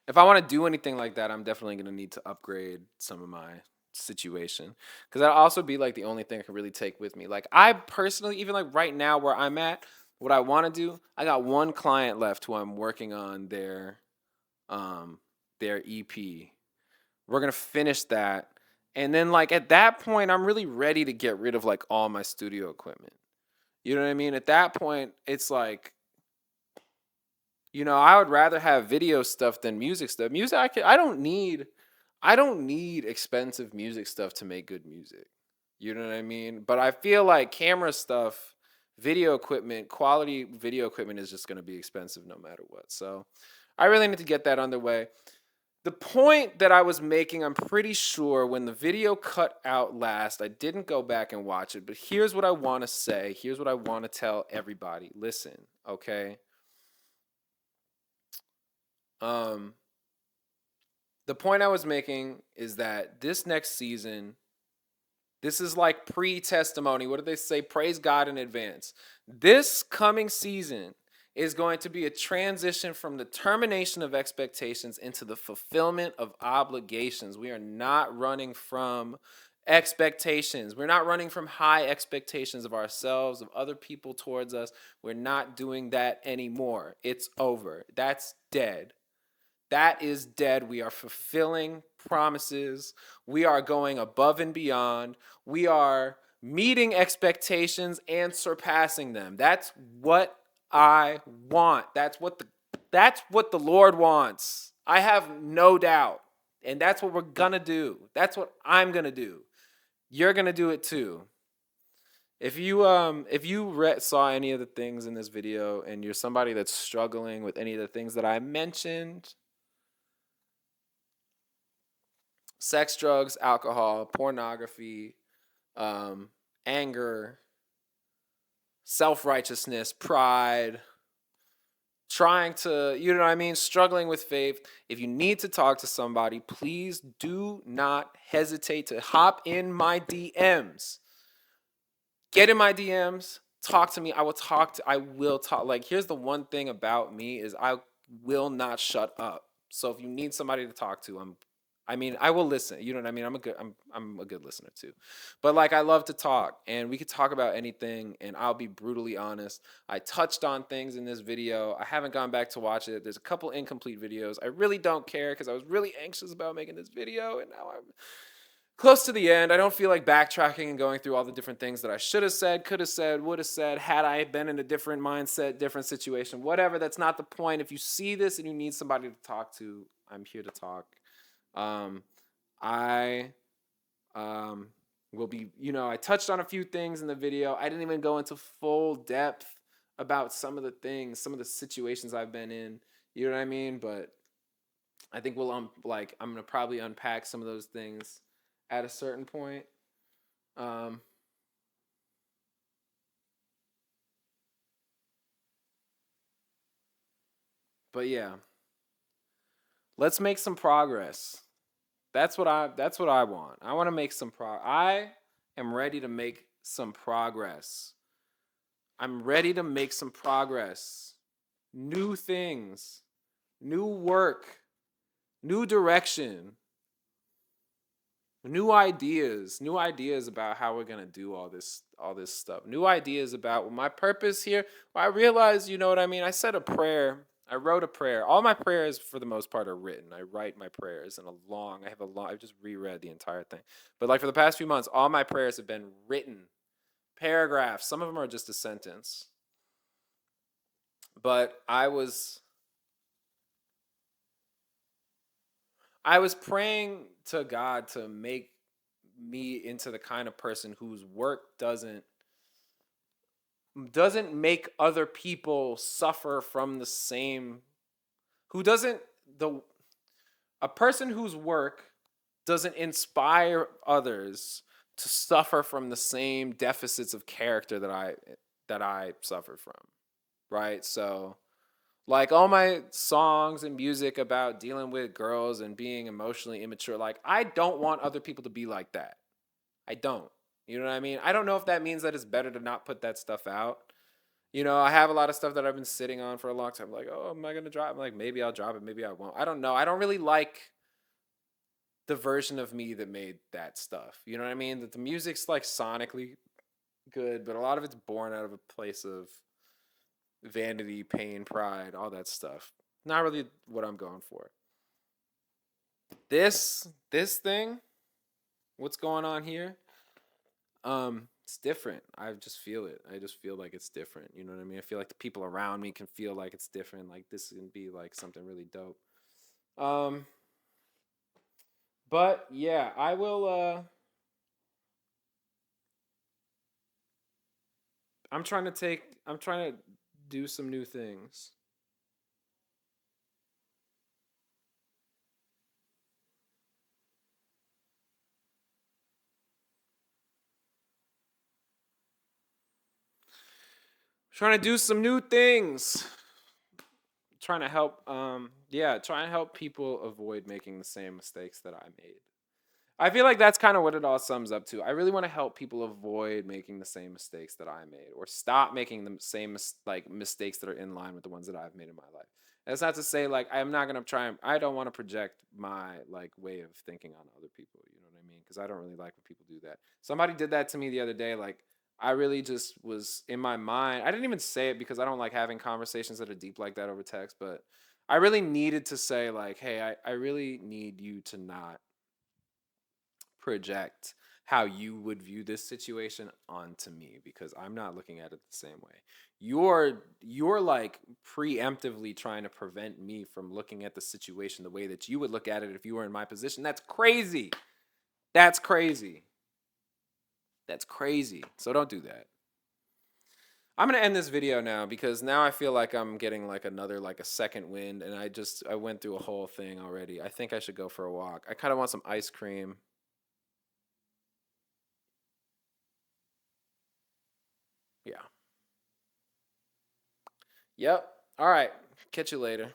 if I want to do anything like that, I'm definitely going to need to upgrade some of my situation because that'll also be like the only thing I can really take with me. Like I personally, even like right now where I'm at, what I want to do, I got one client left who I'm working on um their EP. We're gonna finish that, and then like at that point, I'm really ready to get rid of like all my studio equipment. You know what I mean? At that point, it's like I would rather have video stuff than music stuff. Music, I don't need expensive music stuff to make good music. You know what I mean? But I feel like camera stuff, video equipment, quality video equipment is just going to be expensive no matter what. So I really need to get that underway. The point that I was making, I'm pretty sure when the video cut out last, I didn't go back and watch it, but here's what I want to say. Here's what I want to tell everybody. Listen, okay? Um, the point I was making is that this next season, this is like pre-testimony. What do they say? Praise God in advance. This coming season is going to be a transition from the termination of expectations into the fulfillment of obligations. We are not running from expectations. We're not running from high expectations of ourselves, of other people towards us. We're not doing that anymore. It's over. That's dead. That is dead. We are fulfilling promises. We are going above and beyond. We are meeting expectations and surpassing them. That's what I want. That's what the Lord wants. I have no doubt. And that's what we're going to do. That's what I'm going to do. You're going to do it too. If you saw any of the things in this video and you're somebody that's struggling with any of the things that I mentioned, sex, drugs, alcohol, pornography, anger, self righteousness, pride, trying to, you know what I mean, struggling with faith. If you need to talk to somebody, please do not hesitate to hop in my DMs. Get in my DMs, talk to me. I will talk. Like, here's the one thing about me is I will not shut up. So if you need somebody to talk to, I will listen. You know what I mean? I'm a good listener too. But like I love to talk and we could talk about anything and I'll be brutally honest. I touched on things in this video. I haven't gone back to watch it. There's a couple incomplete videos. I really don't care because I was really anxious about making this video and now I'm close to the end. I don't feel like backtracking and going through all the different things that I should have said, could have said, would have said, had I been in a different mindset, different situation, whatever. That's not the point. If you see this and you need somebody to talk to, I'm here to talk. Um, I will be, I touched on a few things in the video. I didn't even go into full depth about some of the things, some of the situations I've been in. You know what I mean? But I think I'm gonna probably unpack some of those things at a certain point. Um, but yeah, let's make some progress. That's what I want. I want to make some I am ready to make some progress. I'm ready to make some progress. New things, new work, new direction. New ideas about how we're gonna do all this stuff. New ideas about my purpose here. I realized, you know what I mean. I said a prayer. I wrote a prayer. All my prayers, for the most part, are written. I write my prayers in a long. I have a long. I've just reread the entire thing, but like for the past few months, all my prayers have been written, paragraphs. Some of them are just a sentence. But I was praying to God to make me into the kind of person whose work doesn't make other people suffer from the same who doesn't the a person whose work doesn't inspire others to suffer from the same deficits of character that I suffer from, right? So like all my songs and music about dealing with girls and being emotionally immature, like I don't want other people to be like that. I don't. You know what I mean? I don't know if that means that it's better to not put that stuff out. You know, I have a lot of stuff that I've been sitting on for a long time. Like, oh, am I gonna drop? I'm like, maybe I'll drop it, maybe I won't. I don't know. I don't really like the version of me that made that stuff. You know what I mean? That the music's like sonically good, but a lot of it's born out of a place of vanity, pain, pride, all that stuff. Not really what I'm going for. This thing, what's going on here? It's different. I just feel it. I just feel like it's different. You know what I mean? I feel like the people around me can feel like it's different. Like this can be like something really dope. Um, but yeah, I will I'm trying to do some new things. Trying to do some new things. Trying to help yeah, trying to help people avoid making the same mistakes that I made. I feel like that's kind of what it all sums up to. I really want to help people avoid making the same mistakes that I made, or stop making the same like mistakes that are in line with the ones that I've made in my life. That's not to say like I'm not gonna try. I don't want to project my like way of thinking on other people. You know what I mean? Because I don't really like when people do that. Somebody did that to me the other day. Like I really just was in my mind. I didn't even say it because I don't like having conversations that are deep like that over text. But I really needed to say like, hey, I really need you to not project how you would view this situation onto me because I'm not looking at it the same way. You're like preemptively trying to prevent me from looking at the situation the way that you would look at it if you were in my position. That's crazy. That's crazy. That's crazy. So don't do that. I'm gonna end this video now because now I feel like I'm getting like another like a second wind and I went through a whole thing already. I think I should go for a walk. I kind of want some ice cream. Yeah. Yep. All right. Catch you later.